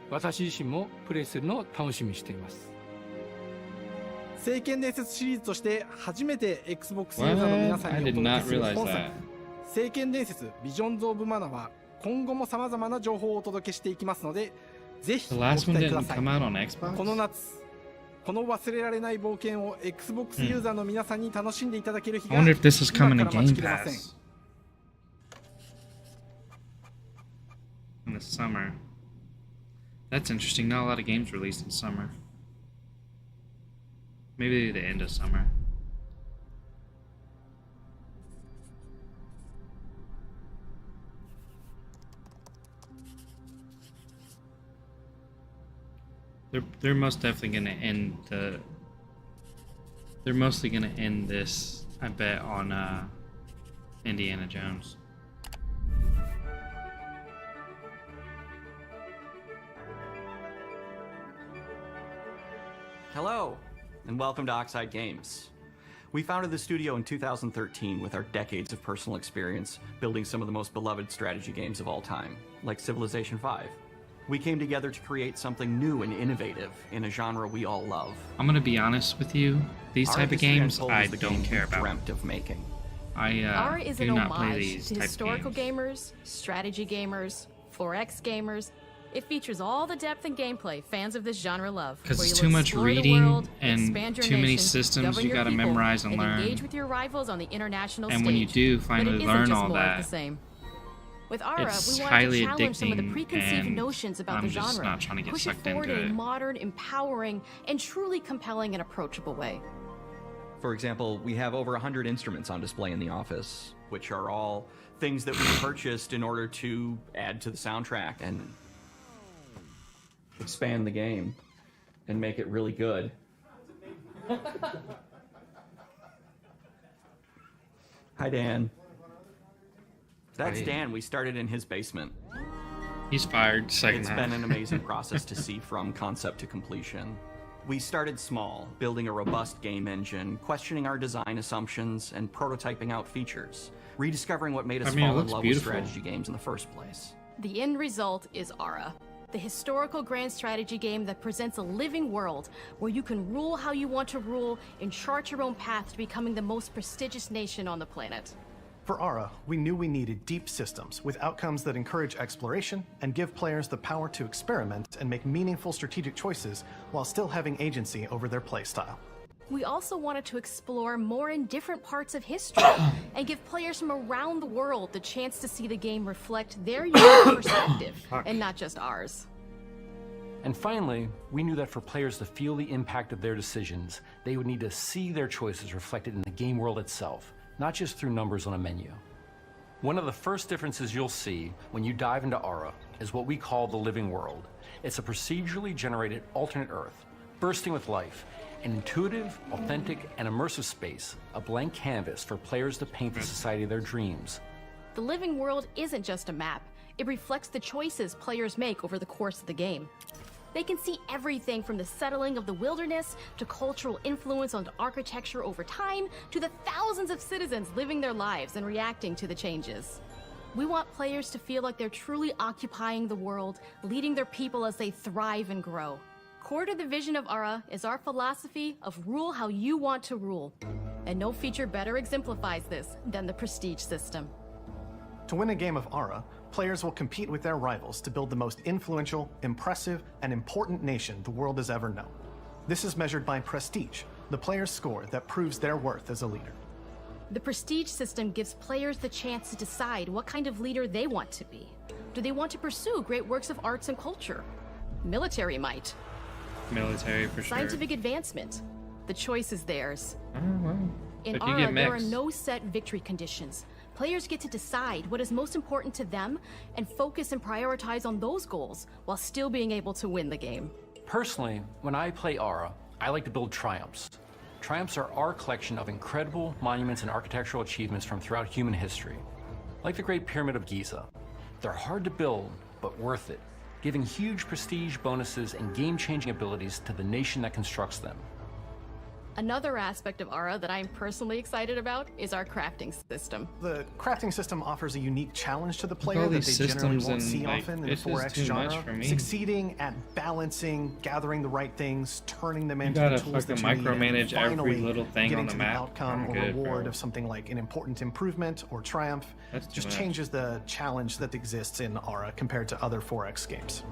私自身もプレイするのを楽しみにしています。聖剣伝説シリーズとして初めて Xbox ユーザーの皆さんにお届けする本作、聖剣伝説ビジョンズ・オブ・マナは今後も様々な情報をお届けしていきますので、ぜひご期待ください。この夏、この忘れられない冒険を Xbox ユーザーの皆さんに楽しんでいただける日が今から待ちきれません。In the summer. That's interesting. Not a lot of games released in summer. Maybe the end of summer. They're most definitely gonna end the. They're mostly gonna end this, I bet, on Indiana Jones. Hello, and welcome to Oxide Games. We founded the studio in 2013 with our decades of personal experience building some of the most beloved strategy games of all time, like Civilization V. We came together to create something new and innovative in a genre we all love. I'm gonna be honest with you, these type of games I don't care about. Dreamt of making. Ara is an not play homage these to type historical games. gamers, strategy gamers, 4X gamers. It features all the depth and gameplay fans of this genre love. Because where it's you'll too much explore the reading world, and expand your too many nation, systems govern you your gotta people, memorize and learn. engage with your rivals on the international And stage. when you do finally But it isn't learn just all more of that, the same. With Ara, it's we wanted highly to challenge some of the addicting, preconceived and notions about I'm the just genre, not trying to get push it sucked forward into in a it. modern, empowering, and truly compelling and approachable way. For example, we have over 100 instruments on display in the office, which are all things that we purchased in order to add to the soundtrack and expand the game and make it really good. Hi, Dan. That's Hi. Dan. We started in his basement. He's fired second It's half. been an amazing process to see from concept to completion. We started small, building a robust game engine, questioning our design assumptions, and prototyping out features, rediscovering what made us I mean, it fall in looks love beautiful. with strategy games in the first place. The end result is Ara, the historical grand strategy game that presents a living world where you can rule how you want to rule and chart your own path to becoming the most prestigious nation on the planet. For Ara, we knew we needed deep systems with outcomes that encourage exploration and give players the power to experiment and make meaningful strategic choices while still having agency over their playstyle. We also wanted to explore more in different parts of history and give players from around the world the chance to see the game reflect their unique perspective and not just ours. And finally, we knew that for players to feel the impact of their decisions, they would need to see their choices reflected in the game world itself, not just through numbers on a menu. One of the first differences you'll see when you dive into Ara is what we call the living world. It's a procedurally generated alternate Earth, bursting with life, an intuitive, authentic, and immersive space, a blank canvas for players to paint the society of their dreams. The living world isn't just a map. It reflects the choices players make over the course of the game. They can see everything from the settling of the wilderness to cultural influence on architecture over time to the thousands of citizens living their lives and reacting to the changes. We want players to feel like they're truly occupying the world, leading their people as they thrive and grow. Core to the vision of Ara is our philosophy of rule how you want to rule. And no feature better exemplifies this than the prestige system. To win a game of Ara, players will compete with their rivals to build the most influential, impressive, and important nation the world has ever known. This is measured by prestige, the player's score that proves their worth as a leader. The prestige system gives players the chance to decide what kind of leader they want to be. Do they want to pursue great works of arts and culture? Military might. Military for sure. Scientific advancement. The choice is theirs. Oh, well. In If you Ara, get there are mixed. no set victory conditions. Players get to decide what is most important to them and focus and prioritize on those goals while still being able to win the game. Personally, when I play Ara, I like to build triumphs. Triumphs are our collection of incredible monuments and architectural achievements from throughout human history. Like the Great Pyramid of Giza. They're hard to build, but worth it, giving huge prestige bonuses and game-changing abilities to the nation that constructs them. Another aspect of Ara that I'm personally excited about is our crafting system. The crafting system offers a unique challenge to the all player that they these generally systems won't and, see like, often in the it's just 4X too much genre. for me. Succeeding at balancing, gathering the right things, turning them You into gotta the tools that fucking you need, and micromanage every finally little thing getting on the to map. outcome I'm or good, reward bro. of something like an important improvement or triumph. That's too just much. changes the challenge that exists in Ara compared to other 4X games.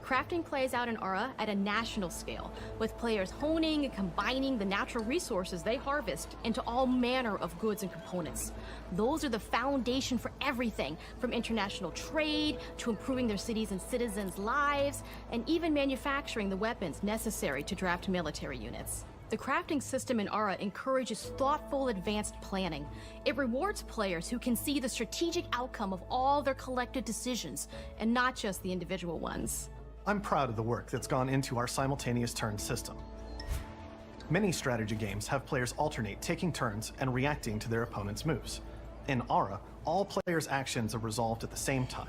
Crafting plays out in Ara at a national scale, with players honing and combining the natural resources they harvest into all manner of goods and components. Those are the foundation for everything, from international trade to improving their cities' and citizens' lives, and even manufacturing the weapons necessary to draft military units. The crafting system in Aura encourages thoughtful, advanced planning. It rewards players who can see the strategic outcome of all their collective decisions, and not just the individual ones. I'm proud of the work that's gone into our simultaneous turn system. Many strategy games have players alternate taking turns and reacting to their opponent's moves. In Aura, all players' actions are resolved at the same time.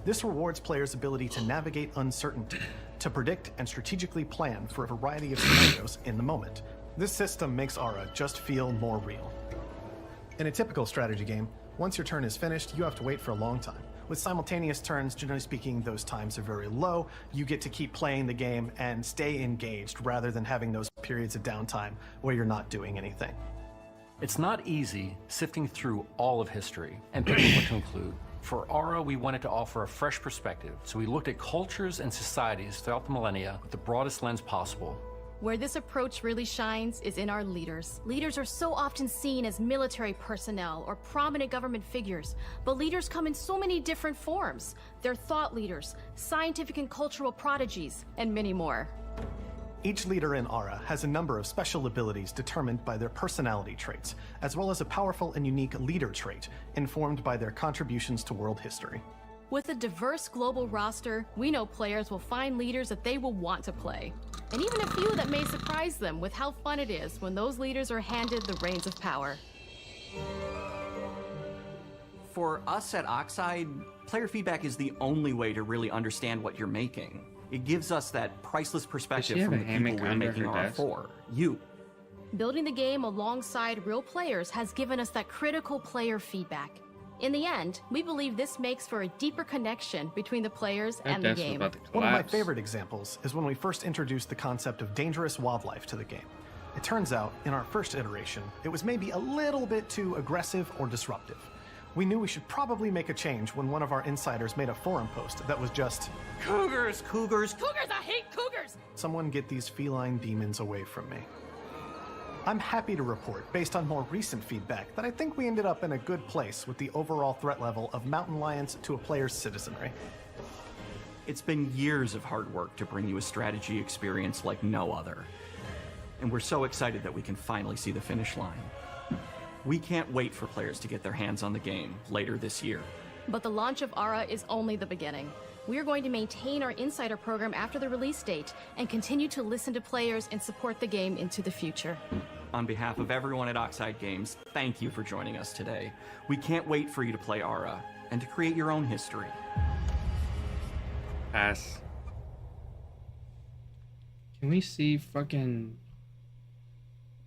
This rewards players' ability to navigate uncertainty, to predict and strategically plan for a variety of scenarios in the moment. This system makes Aura just feel more real. In a typical strategy game, once your turn is finished, you have to wait for a long time. With simultaneous turns, generally speaking, those times are very low. You get to keep playing the game and stay engaged rather than having those periods of downtime where you're not doing anything. It's not easy sifting through all of history and picking what to include. For Aura, we wanted to offer a fresh perspective, so we looked at cultures and societies throughout the millennia with the broadest lens possible. Where this approach really shines is in our leaders. Leaders are so often seen as military personnel or prominent government figures, but leaders come in so many different forms. They're thought leaders, scientific and cultural prodigies, and many more. Each leader in Aura has a number of special abilities determined by their personality traits, as well as a powerful and unique leader trait informed by their contributions to world history. With a diverse global roster, we know players will find leaders that they will want to play, and even a few that may surprise them with how fun it is when those leaders are handed the reins of power. For us at Oxide, player feedback is the only way to really understand what you're making. It gives us that priceless perspective from the people we're making Aura for, you. Building the game alongside real players has given us that critical player feedback. In the end, we believe this makes for a deeper connection between the players and the game. One of my favorite examples is when we first introduced the concept of dangerous wildlife to the game. It turns out, in our first iteration, it was maybe a little bit too aggressive or disruptive. We knew we should probably make a change when one of our insiders made a forum post that was just, "Cougars, cougars, cougars, I hate cougars!" Someone get these feline demons away from me. I'm happy to report, based on more recent feedback, that I think we ended up in a good place with the overall threat level of mountain lions to a player's citizenry. It's been years of hard work to bring you a strategy experience like no other. And we're so excited that we can finally see the finish line. We can't wait for players to get their hands on the game later this year. But the launch of Aura is only the beginning. We're going to maintain our insider program after the release date and continue to listen to players and support the game into the future. On behalf of everyone at Oxide Games, thank you for joining us today. We can't wait for you to play Aura and to create your own history. Pass. Can we see fucking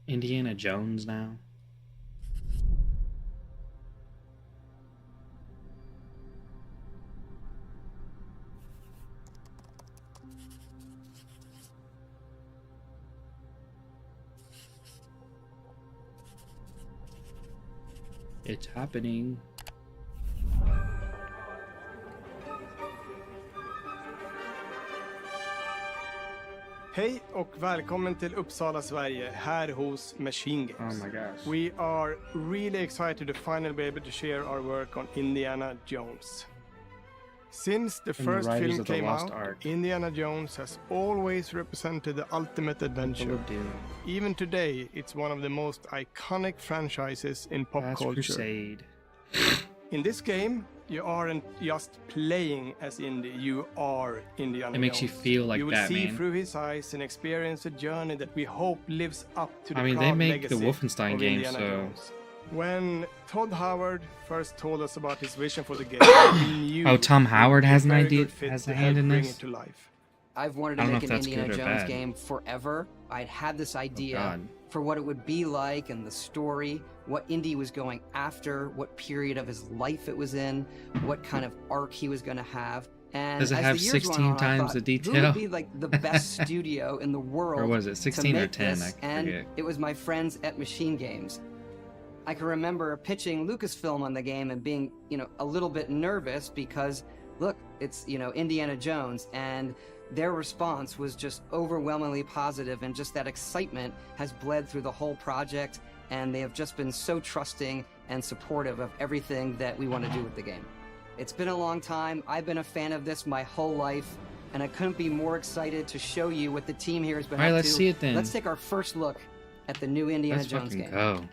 Indiana Jones now? It's happening. Hej och välkommen till Uppsala, Sverige, här hos Machine Games. Oh my gosh. We are really excited to finally be able to share our work on Indiana Jones. Since the first film came out, Indiana Jones has always represented the ultimate adventure. Even today, it's one of the most iconic franchises in pop culture. Crusade. In this game, you aren't just playing as Indy, you are Indiana Jones. It makes you feel like you will that, see man. through his eyes and experience a journey that we hope lives up to the I mean, proud they make the legacy Wolfenstein of game, Indiana so... Jones. When Todd Howard first told us about his vision for the game, we knew Oh, Tom Howard has an very idea, good fit has to a hand help in bring this? it to life. I've wanted to make an Indiana Jones game forever. I'd had this idea for what it would be like and the story, what Indy was going after, what period of his life it was in, what kind of arc he was going to have. And does it have 16 times the detail? Who would be like the best studio in the world? Or was it 16 or 10? This? I and forget. it was my friends at Machine Games. I can remember pitching Lucasfilm on the game and being, a little bit nervous because, look, it's, Indiana Jones, and their response was just overwhelmingly positive, and just that excitement has bled through the whole project, and they have just been so trusting and supportive of everything that we want to do with the game. It's been a long time. I've been a fan of this my whole life. and I couldn't be more excited to show you what the team here has been All right, up let's to. see it then. Let's take our first look at the new Indiana Let's Jones fucking game. go.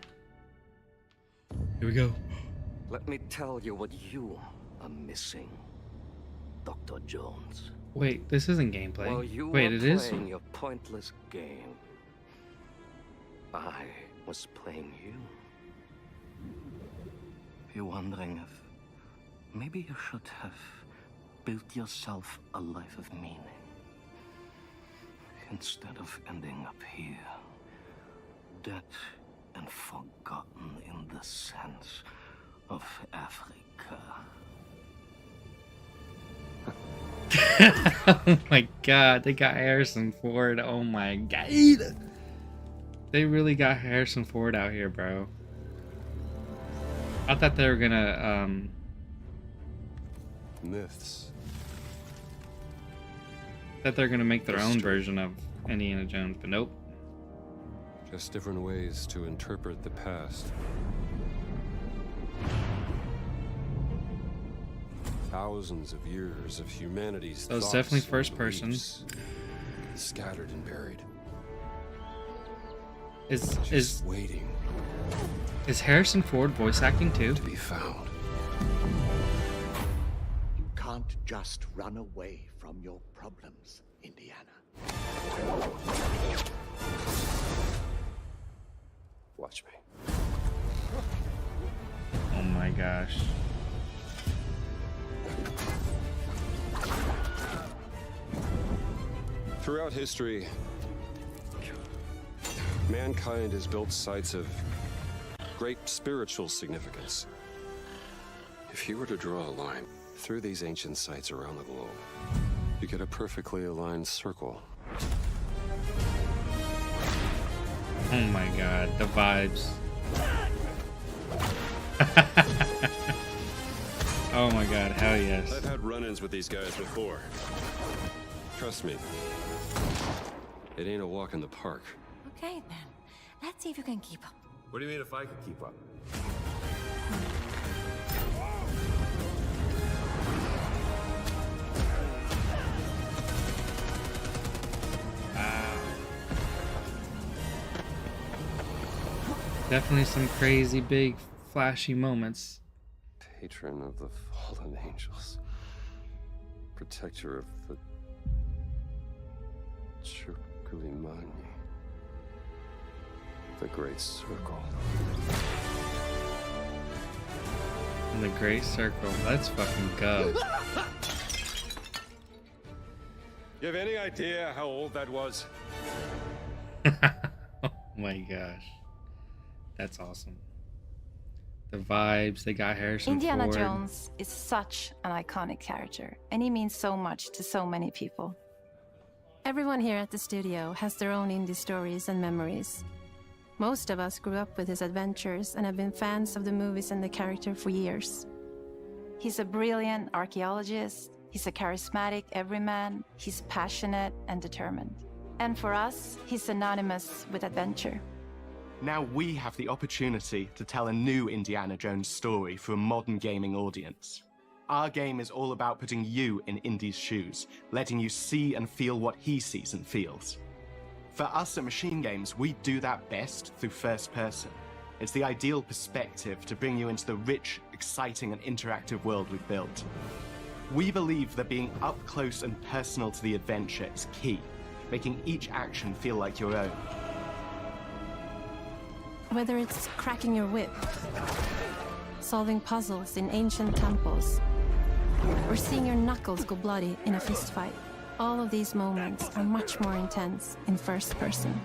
Here we go. Let me tell you what you are missing, Dr. Jones. Wait, this isn't gameplay. While you Wait, were it is? playing your pointless game, I was playing you. You're wondering if maybe you should have built yourself a life of meaning instead of ending up here, dead and forgotten in the sense of Africa. Oh my god, they got Harrison Ford. Oh my god. They really got Harrison Ford out here, bro. I thought they were gonna, Myths. that they're gonna make their own version of Indiana Jones, but nope. Just different ways to interpret the past. Thousands of years of humanity's So it's thoughts definitely and first person. beliefs, scattered and buried. Is waiting is Harrison Ford voice acting too? to be found. You can't just run away from your problems, Indiana. Watch me. Oh my gosh. Throughout history, mankind has built sites of great spiritual significance. If you were to draw a line through these ancient sites around the globe, you get a perfectly aligned circle. Oh my god, the vibes. Oh my god, hell yes. I've had run-ins with these guys before. Trust me, it ain't a walk in the park. Okay, then. Let's see if you can keep up. What do you mean if I could keep up? Definitely some crazy big flashy moments. Patron of the fallen angels. Protector of the Chukulimani. The Great Circle. The Great Circle. Let's fucking go. You have any idea how old that was? Oh my gosh. That's awesome. The vibes, they got Harrison Indiana Ford. Jones is such an iconic character, and he means so much to so many people. Everyone here at the studio has their own indie stories and memories. Most of us grew up with his adventures and have been fans of the movies and the character for years. He's a brilliant archaeologist, he's a charismatic everyman, he's passionate and determined. And for us, he's synonymous with adventure. Now we have the opportunity to tell a new Indiana Jones story for a modern gaming audience. Our game is all about putting you in Indy's shoes, letting you see and feel what he sees and feels. For us at Machine Games, we do that best through first person. It's the ideal perspective to bring you into the rich, exciting and interactive world we've built. We believe that being up close and personal to the adventure is key, making each action feel like your own. Whether it's cracking your whip, solving puzzles in ancient temples, or seeing your knuckles go bloody in a fistfight, all of these moments are much more intense in first person.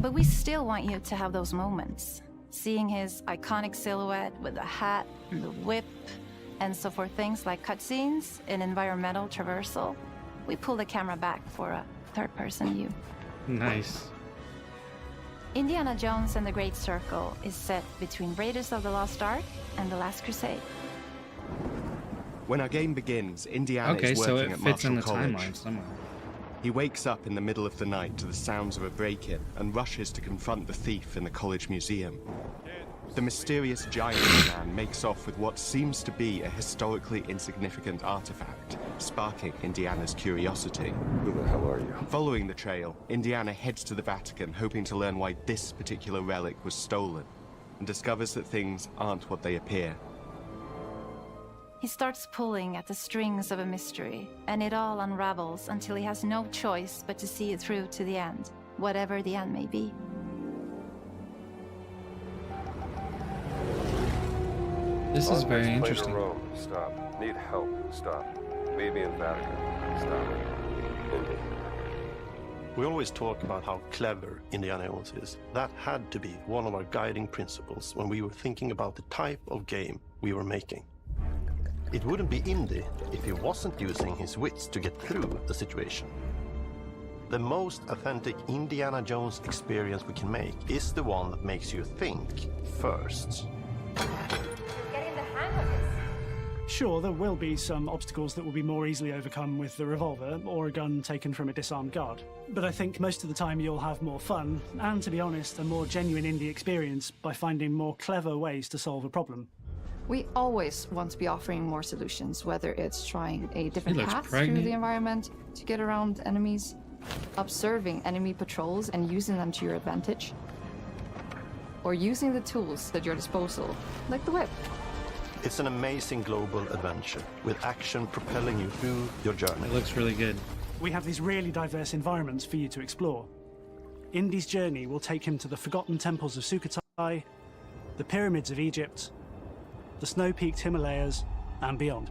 But we still want you to have those moments. Seeing his iconic silhouette with the hat, the whip, and so for things like cutscenes and environmental traversal, we pull the camera back for a third-person view. Nice. Indiana Jones and the Great Circle is set between Raiders of the Lost Ark and The Last Crusade. When our game begins, Indiana Okay, is so working it at fits in Marshall the College. timeline somewhere. He wakes up in the middle of the night to the sounds of a break-in and rushes to confront the thief in the college museum. The mysterious giant man makes off with what seems to be a historically insignificant artifact, sparking Indiana's curiosity. Who the hell are you? Following the trail, Indiana heads to the Vatican, hoping to learn why this particular relic was stolen, and discovers that things aren't what they appear. He starts pulling at the strings of a mystery, and it all unravels until he has no choice but to see it through to the end, whatever the end may be. This is very interesting. Rome. Stop. Need help. Stop. Meet me in Vatican. Stop. Indy. We always talk about how clever Indiana Jones is. That had to be one of our guiding principles when we were thinking about the type of game we were making. It wouldn't be Indy if he wasn't using his wits to get through the situation. The most authentic Indiana Jones experience we can make is the one that makes you think first. Sure, there will be some obstacles that will be more easily overcome with the revolver or a gun taken from a disarmed guard. But I think most of the time you'll have more fun, and to be honest, a more genuine indie experience by finding more clever ways to solve a problem. We always want to be offering more solutions, whether it's trying a different path pregnant. through the environment to get around enemies, observing enemy patrols and using them to your advantage, or using the tools at your disposal, like the whip. It's an amazing global adventure, with action propelling you through your journey. It looks really good. We have these really diverse environments for you to explore. Indy's journey will take him to the forgotten temples of Sukhothai, the pyramids of Egypt, the snow-peaked Himalayas, and beyond.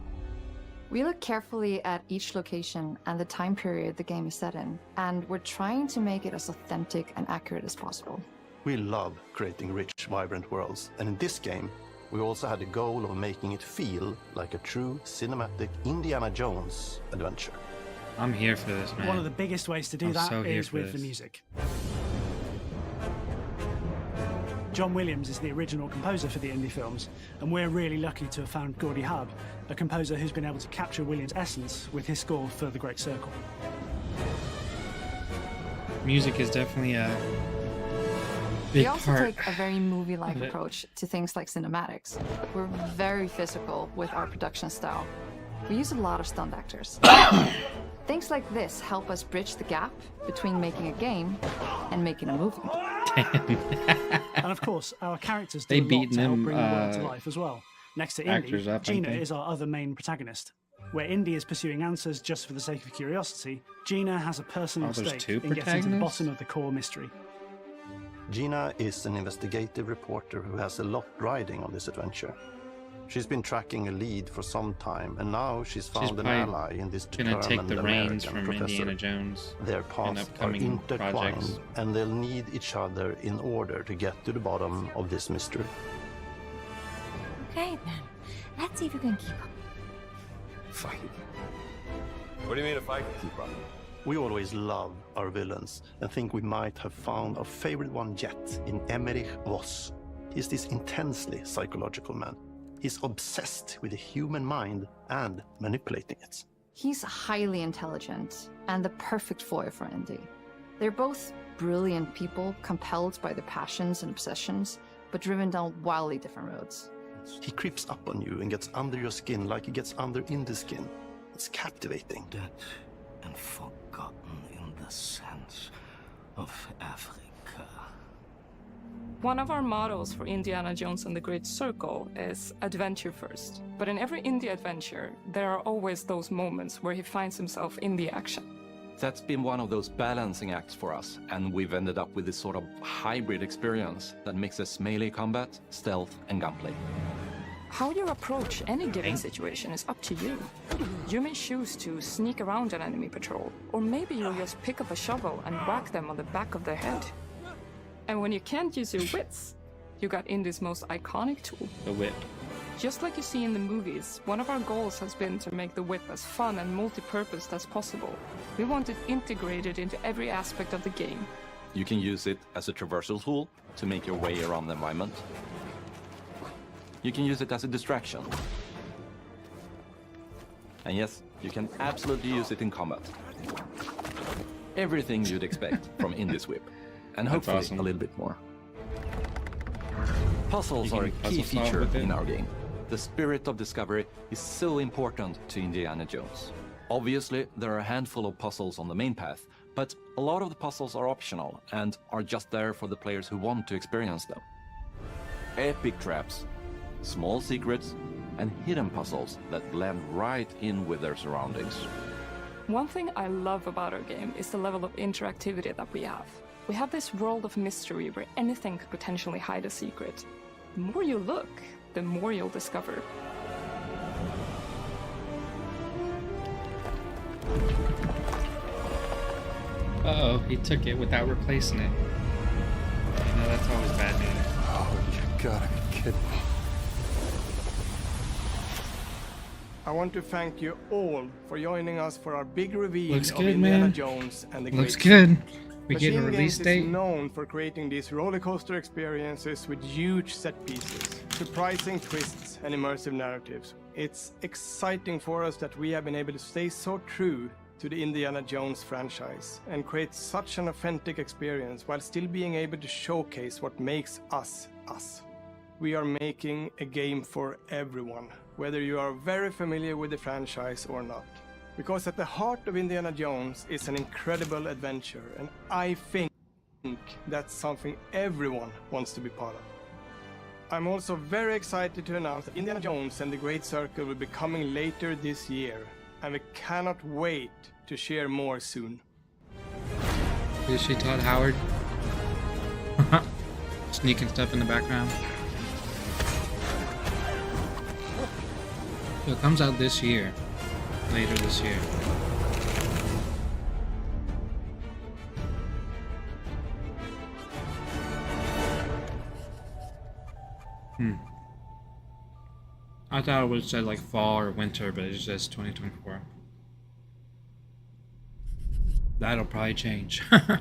We look carefully at each location and the time period the game is set in, and we're trying to make it as authentic and accurate as possible. We love creating rich, vibrant worlds, and in this game, we also had the goal of making it feel like a true cinematic Indiana Jones adventure. I'm here for this, man. One of the biggest ways to do I'm that so here is for with this. the music. John Williams is the original composer for the indie films, and we're really lucky to have found Gordy Hub, a composer who's been able to capture Williams' essence with his score for The Great Circle. Music is definitely a We big also part. take a very movie-like of it. approach to things like cinematics. We're very physical with our production style. We use a lot of stunt actors. Things like this help us bridge the gap between making a game and making a movie. And of course, our characters They do a lot beaten to help them, bring the world to life as well. Next to actors Indy, up, Gina ain't they? is our other main protagonist. Where Indy is pursuing answers just for the sake of curiosity, Gina has a personal Oh, there's stake two in getting to the protagonists? bottom of the core mystery. Gina is an investigative reporter who has a lot riding on this adventure. She's been tracking a lead for some time, and now she's found an probably ally in this gonna determined take the reins American from professor. Indiana Jones Their in paths are upcoming intertwined, projects. and they'll need each other in order to get to the bottom of this mystery. Okay, then. Let's see if you can keep up. Fight. What do you mean if I can keep up? We always love our villains and think we might have found our favorite one yet in Emmerich Voss. He's this intensely psychological man. He's obsessed with the human mind and manipulating it. He's highly intelligent and the perfect foil for Indy. They're both brilliant people, compelled by their passions and obsessions, but driven down wildly different roads. He creeps up on you and gets under your skin like he gets under Indy's skin. It's captivating. Dead and forgotten in the sense of Africa. One of our mottos for Indiana Jones and the Great Circle is adventure first. But in every indie adventure, there are always those moments where he finds himself in the action. That's been one of those balancing acts for us, and we've ended up with this sort of hybrid experience that mixes melee combat, stealth, and gunplay. How you approach any given situation is up to you. You may choose to sneak around an enemy patrol, or maybe you'll just pick up a shovel and whack them on the back of their head. And when you can't use your wits, you got Indy's most iconic tool. The whip. Just like you see in the movies, one of our goals has been to make the whip as fun and multi-purposed as possible. We want it integrated into every aspect of the game. You can use it as a traversal tool to make your way around the environment. You can use it as a distraction. And yes, you can absolutely use it in combat. Everything you'd expect from Indy's whip. And That's hopefully awesome. a little bit more. Puzzles You are a can key puzzle solve feature with it. in our game. The spirit of discovery is so important to Indiana Jones. Obviously, there are a handful of puzzles on the main path, but a lot of the puzzles are optional and are just there for the players who want to experience them. Epic traps, small secrets, and hidden puzzles that blend right in with their surroundings. One thing I love about our game is the level of interactivity that we have. We have this world of mystery where anything could potentially hide a secret. The more you look, the more you'll discover. Uh-oh, he took it without replacing it. You know, that's always bad news. Oh, you gotta be kidding me. I want to thank you all for joining us for our big reveal Looks of good, Indiana man. Jones and the Looks Great good. Circle. We get a Machine release Games date. is known for creating these roller coaster experiences with huge set pieces, surprising twists, and immersive narratives. It's exciting for us that we have been able to stay so true to the Indiana Jones franchise and create such an authentic experience while still being able to showcase what makes us us. We are making a game for everyone, whether you are very familiar with the franchise or not. Because at the heart of Indiana Jones is an incredible adventure, and I think that's something everyone wants to be part of. I'm also very excited to announce that Indiana Jones and the Great Circle will be coming later this year, and we cannot wait to share more soon. Is she Todd Howard? Sneaking stuff in the background. So it comes out this year. Later this year. I thought it would have said like fall or winter, but it just says 2024. That'll probably change. I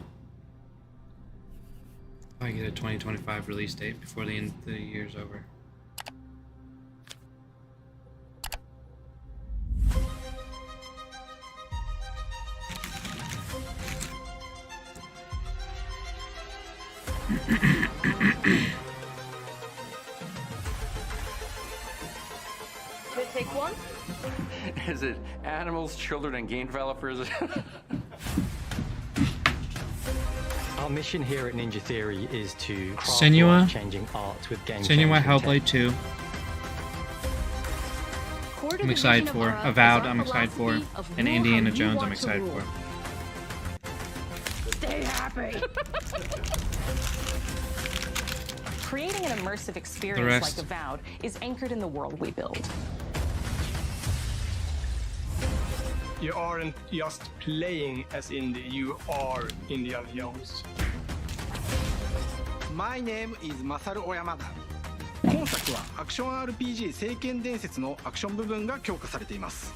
get a 2025 release date before the end of the year's over. Take one. Is it animals, children, and game developers? Our mission here at Ninja Theory is to craft Senua. life-changing art with game Senua Hellblade 2. I'm excited for. Avowed, I'm excited for. And Indiana Jones, I'm excited for. Stay happy. Creating an immersive experience like Avowed is anchored in the world we build. You aren't just playing as Indy, you are Indiana Jones. My name is Masaru Oyamada. 今作はアクション RPG 聖剣伝説のアクション部分が強化されています。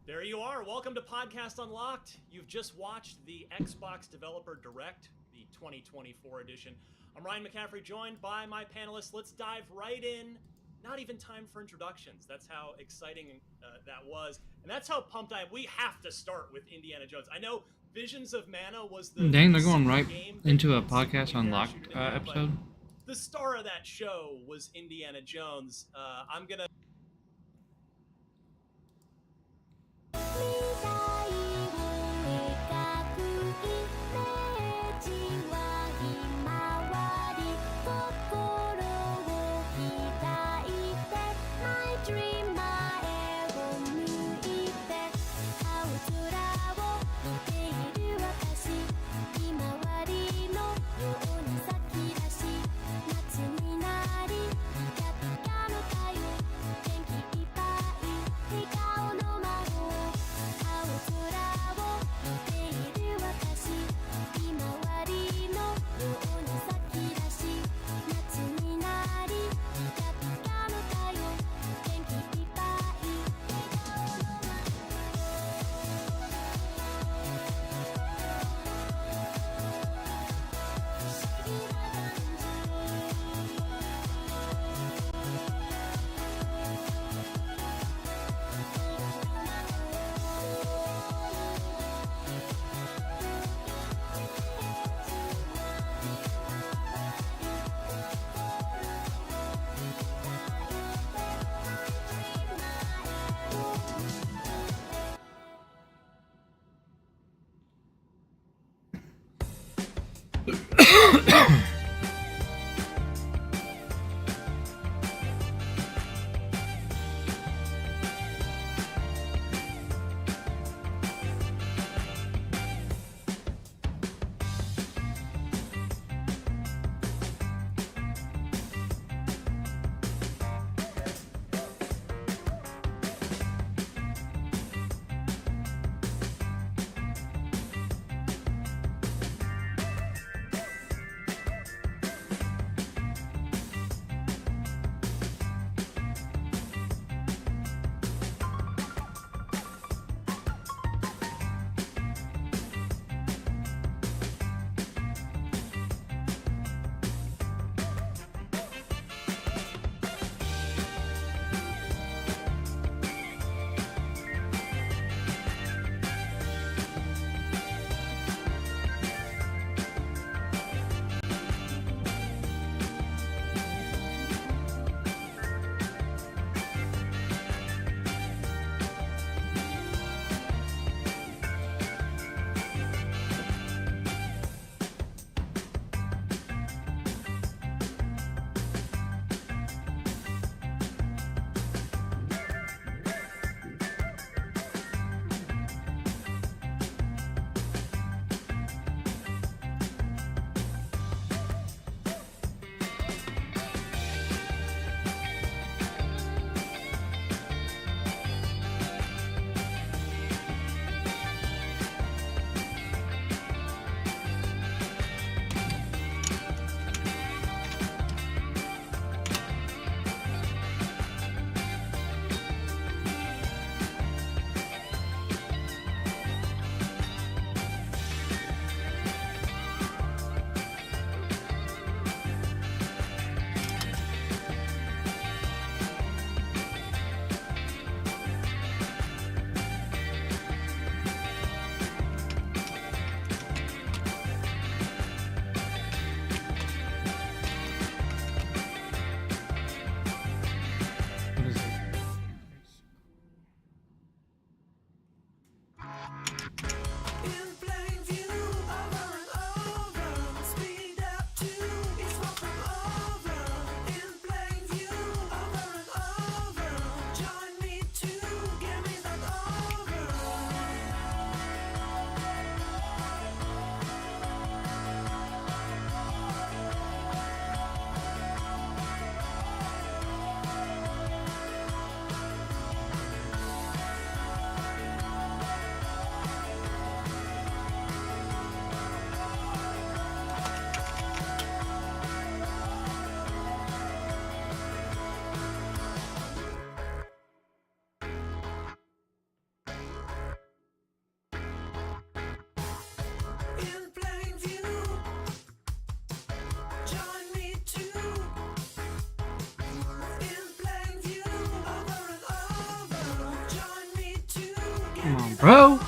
There you are. Welcome to Podcast Unlocked. You've just watched the Xbox Developer Direct, the 2024 edition. I'm Ryan McCaffrey, joined by my panelists. Let's dive right in. Not even time for introductions. That's how exciting that was. And that's how pumped I am. We have to start with Indiana Jones. I know Visions of Mana was the... Dang, they're going right into a Podcast Unlocked episode. The star of that show was Indiana Jones. I'm going to... Come on, bro.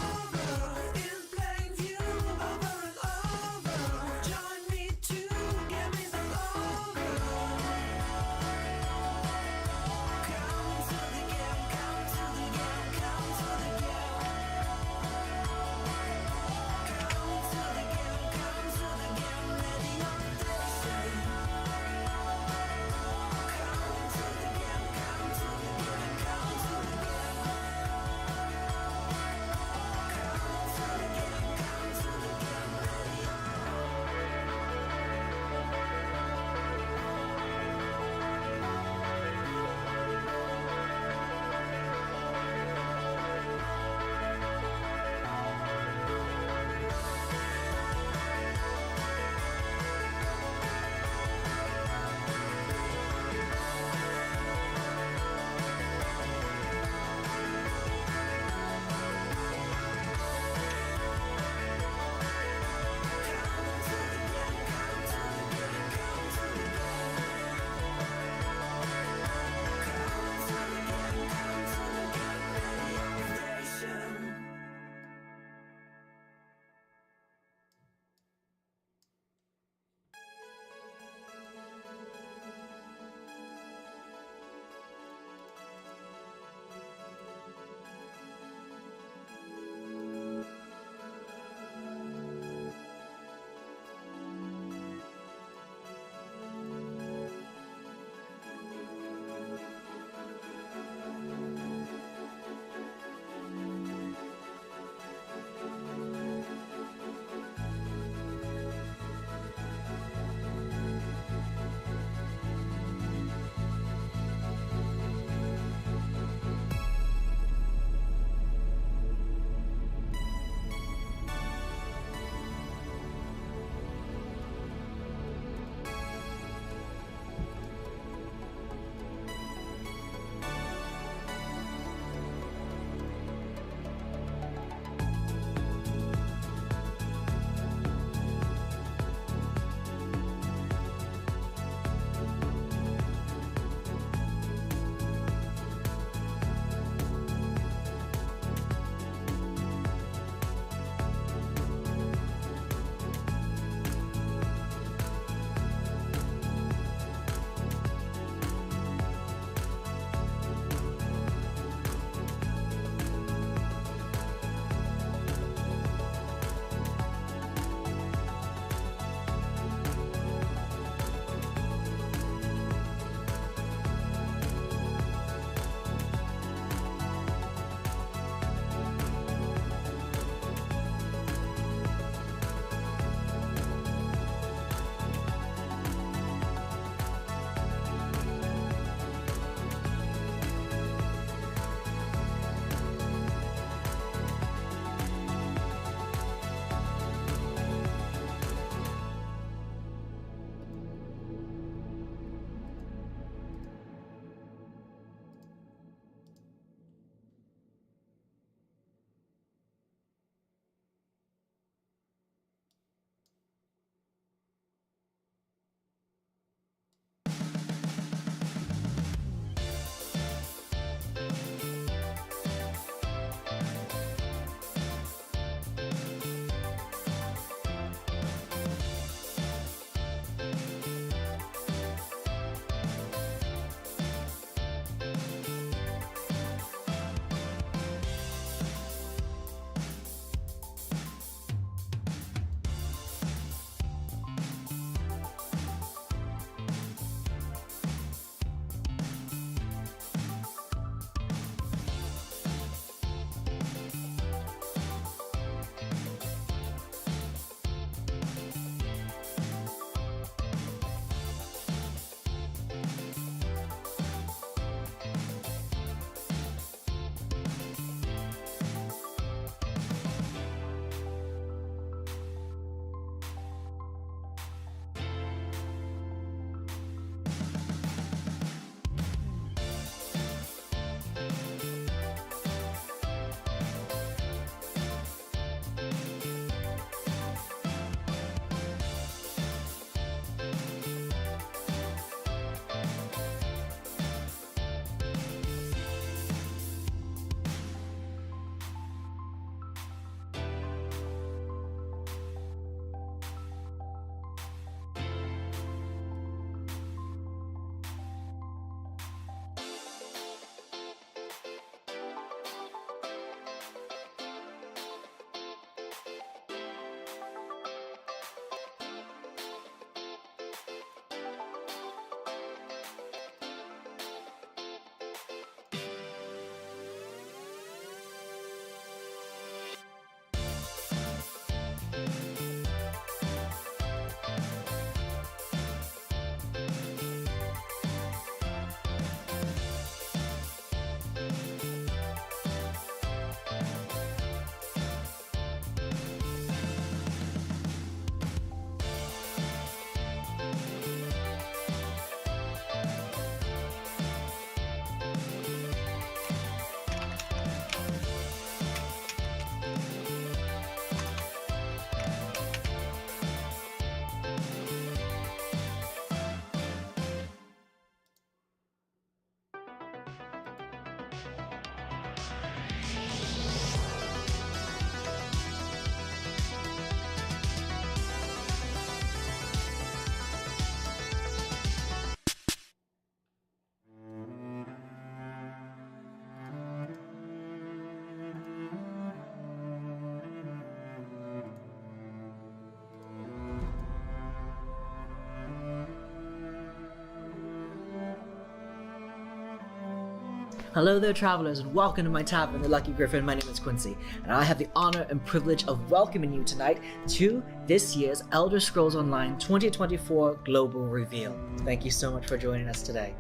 Hello there, travelers, and welcome to my tavern, the Lucky Griffin. My name is Quincy, and I have the honor and privilege of welcoming you tonight to this year's Elder Scrolls Online 2024 Global Reveal. Thank you so much for joining us today.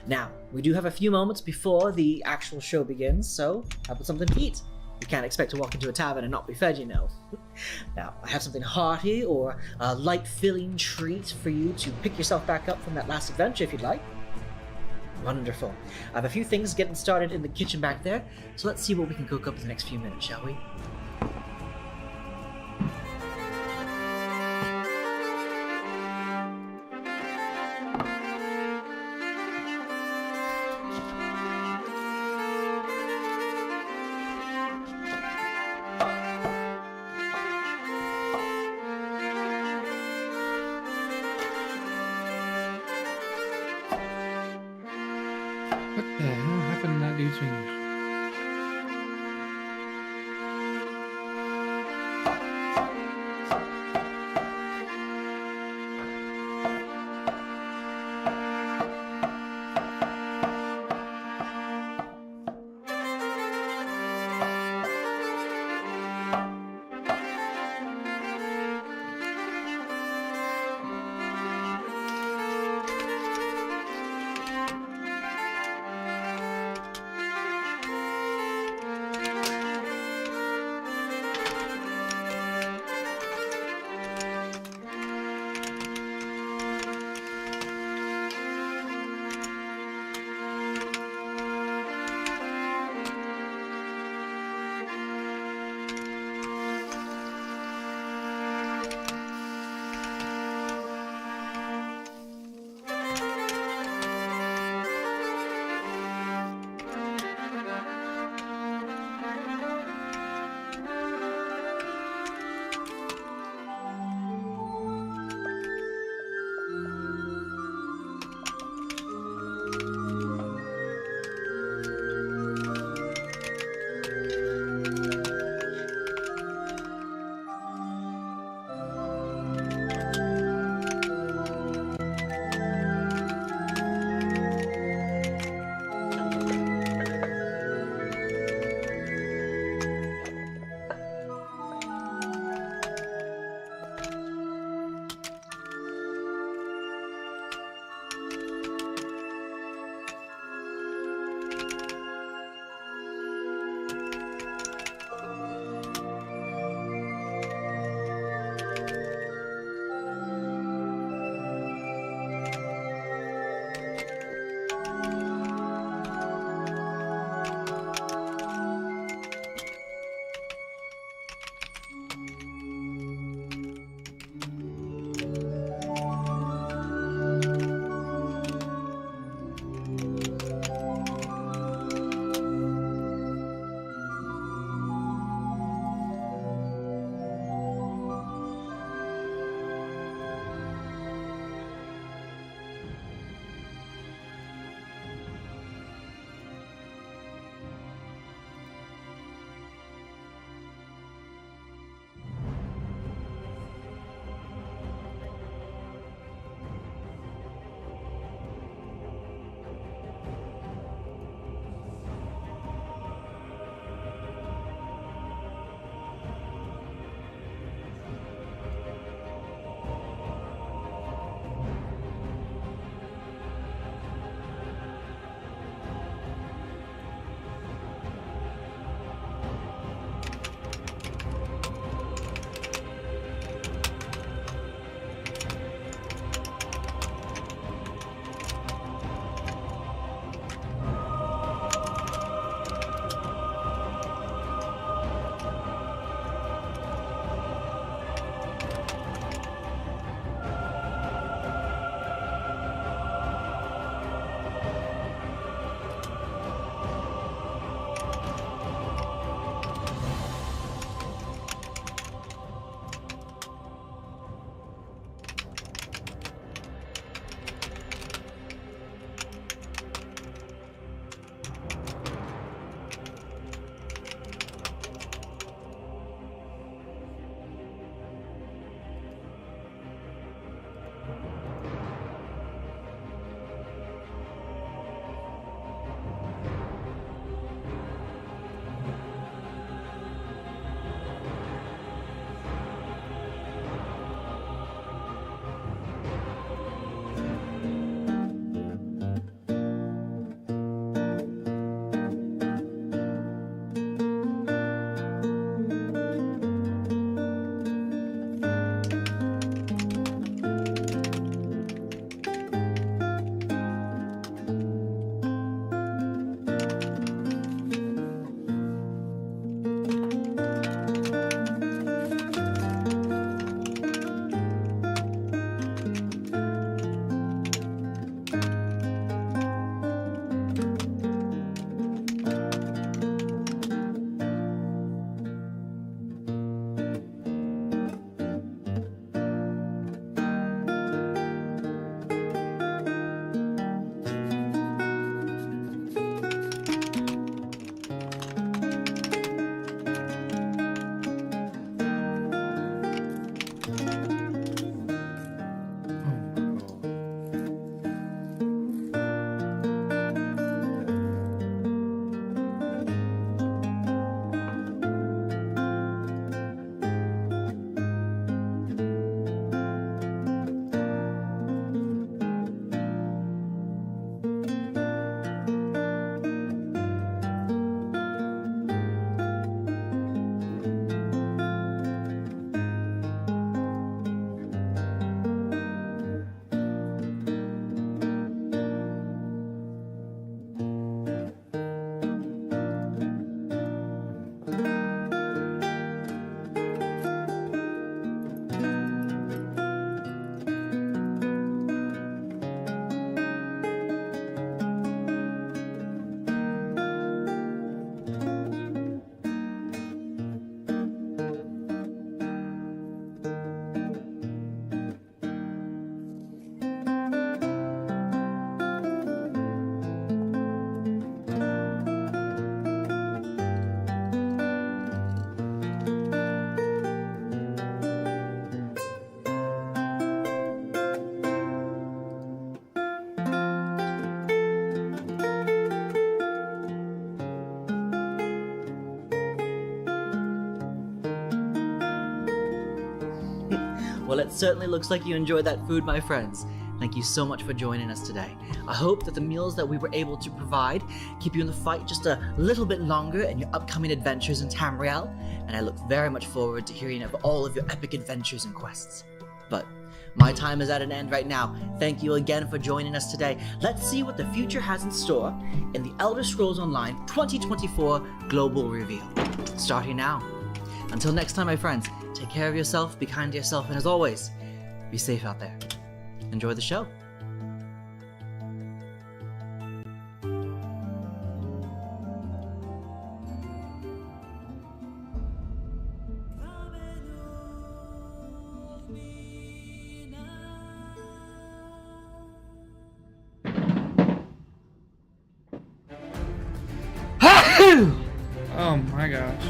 Now, we do have a few moments before the actual show begins, so have something to eat. You can't expect to walk into a tavern and not be fed, you know. Now, I have something hearty or a light-filling treat for you to pick yourself back up from that last adventure if you'd like. Wonderful. I have a few things getting started in the kitchen back there, so let's see what we can cook up in the next few minutes, shall we? What the hell happened to that dude's fingers? Well, it certainly looks like you enjoyed that food, my friends. Thank you so much for joining us today. I hope that the meals that we were able to provide keep you in the fight just a little bit longer in your upcoming adventures in Tamriel, and I look very much forward to hearing of all of your epic adventures and quests. But my time is at an end right now. Thank you again for joining us today. Let's see what the future has in store in the Elder Scrolls Online 2024 Global Reveal. Starting now. Until next time, my friends, take care of yourself, be kind to yourself, and as always, be safe out there. Enjoy the show. Oh my gosh.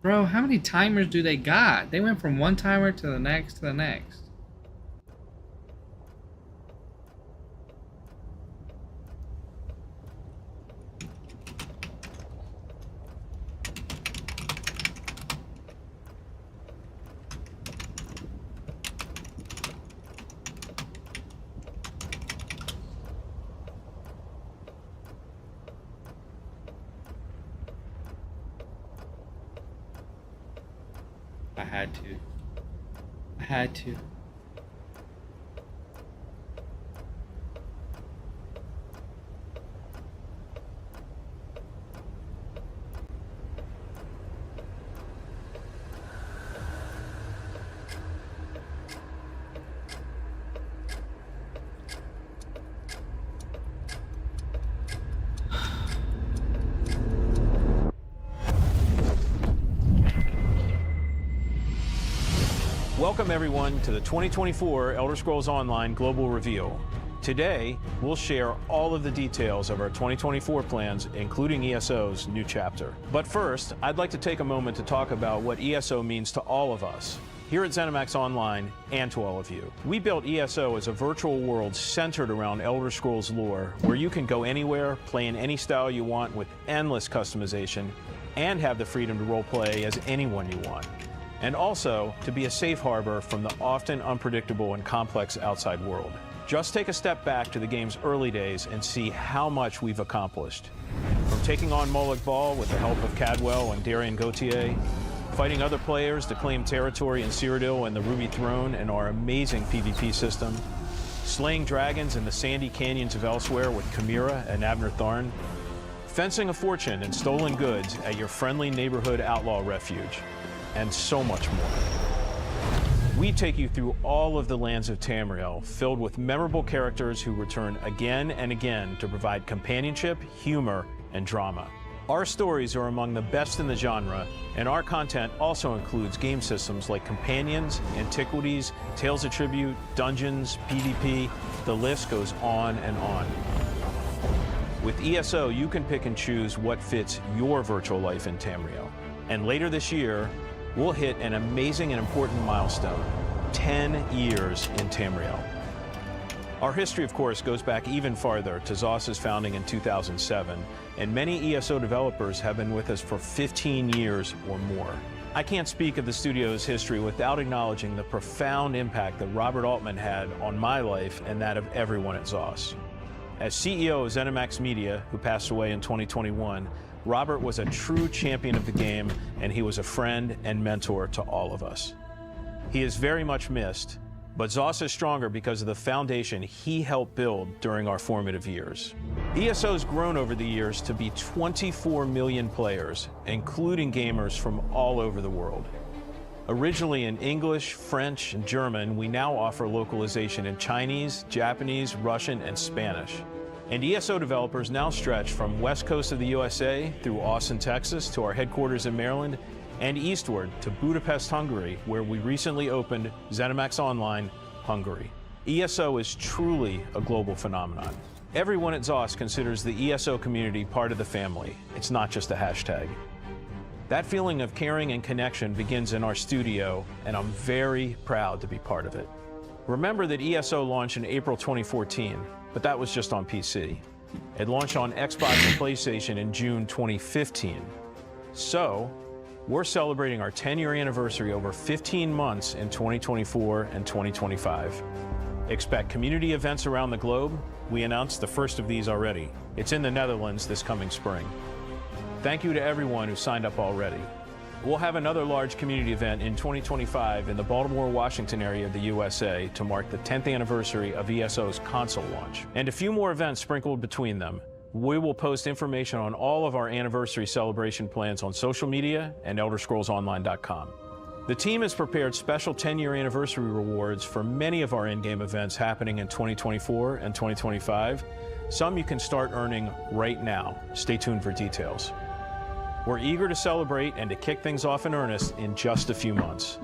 Bro, how many timers do they got? They went from one timer to the next to the next. I had to. Welcome everyone to the 2024 Elder Scrolls Online Global Reveal. Today, we'll share all of the details of our 2024 plans, including ESO's new chapter. But first, I'd like to take a moment to talk about what ESO means to all of us, here at ZeniMax Online, and to all of you. We built ESO as a virtual world centered around Elder Scrolls lore, where you can go anywhere, play in any style you want with endless customization, and have the freedom to roleplay as anyone you want. And also to be a safe harbor from the often unpredictable and complex outside world. Just take a step back to the game's early days and see how much we've accomplished. From taking on Moloch Ball with the help of Cadwell and Darian Gauthier, fighting other players to claim territory in Cyrodiil and the Ruby Throne and our amazing PvP system, slaying dragons in the sandy canyons of Elsewhere with Chimera and Abner Tharn, fencing a fortune in stolen goods at your friendly neighborhood outlaw refuge, and so much more. We take you through all of the lands of Tamriel, filled with memorable characters who return again and again to provide companionship, humor, and drama. Our stories are among the best in the genre, and our content also includes game systems like Companions, Antiquities, Tales of Tribute, Dungeons, PvP, the list goes on and on. With ESO, you can pick and choose what fits your virtual life in Tamriel. And later this year, we'll hit an amazing and important milestone, 10 years in Tamriel. Our history, of course, goes back even farther to ZOS's founding in 2007, and many ESO developers have been with us for 15 years or more. I can't speak of the studio's history without acknowledging the profound impact that Robert Altman had on my life and that of everyone at ZOS. As CEO of ZeniMax Media, who passed away in 2021, Robert was a true champion of the game, and he was a friend and mentor to all of us. He is very much missed, but ZOS is stronger because of the foundation he helped build during our formative years. ESO has grown over the years to be 24 million players, including gamers from all over the world. Originally in English, French, and German, we now offer localization in Chinese, Japanese, Russian, and Spanish. And ESO developers now stretch from west coast of the USA through Austin, Texas, to our headquarters in Maryland, and eastward to Budapest, Hungary, where we recently opened ZeniMax Online, Hungary. ESO is truly a global phenomenon. Everyone at ZOS considers the ESO community part of the family. It's not just a hashtag. That feeling of caring and connection begins in our studio, and I'm very proud to be part of it. Remember that ESO launched in April 2014, but that was just on PC. It launched on Xbox and PlayStation in June 2015. So, we're celebrating our 10-year anniversary over 15 months in 2024 and 2025. Expect community events around the globe. We announced the first of these already. It's in the Netherlands this coming spring. Thank you to everyone who signed up already. We'll have another large community event in 2025 in the Baltimore, Washington area of the USA to mark the 10th anniversary of ESO's console launch, and a few more events sprinkled between them. We will post information on all of our anniversary celebration plans on social media and ElderScrollsOnline.com. The team has prepared special 10-year anniversary rewards for many of our in-game events happening in 2024 and 2025. Some you can start earning right now. Stay tuned for details. We're eager to celebrate and to kick things off in earnest in just a few months.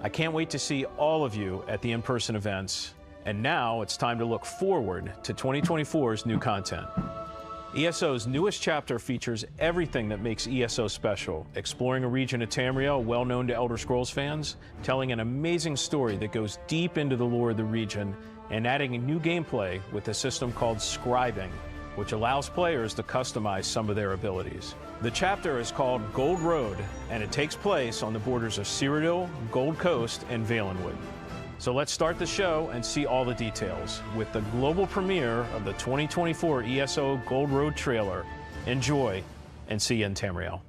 I can't wait to see all of you at the in-person events. And now it's time to look forward to 2024's new content. ESO's newest chapter features everything that makes ESO special, exploring a region of Tamriel well known to Elder Scrolls fans, telling an amazing story that goes deep into the lore of the region, and adding a new gameplay with a system called scribing, which allows players to customize some of their abilities. The chapter is called Gold Road, and it takes place on the borders of Cyrodiil, Gold Coast, and Valenwood. So let's start the show and see all the details with the global premiere of the 2024 ESO Gold Road trailer. Enjoy, and see you in Tamriel.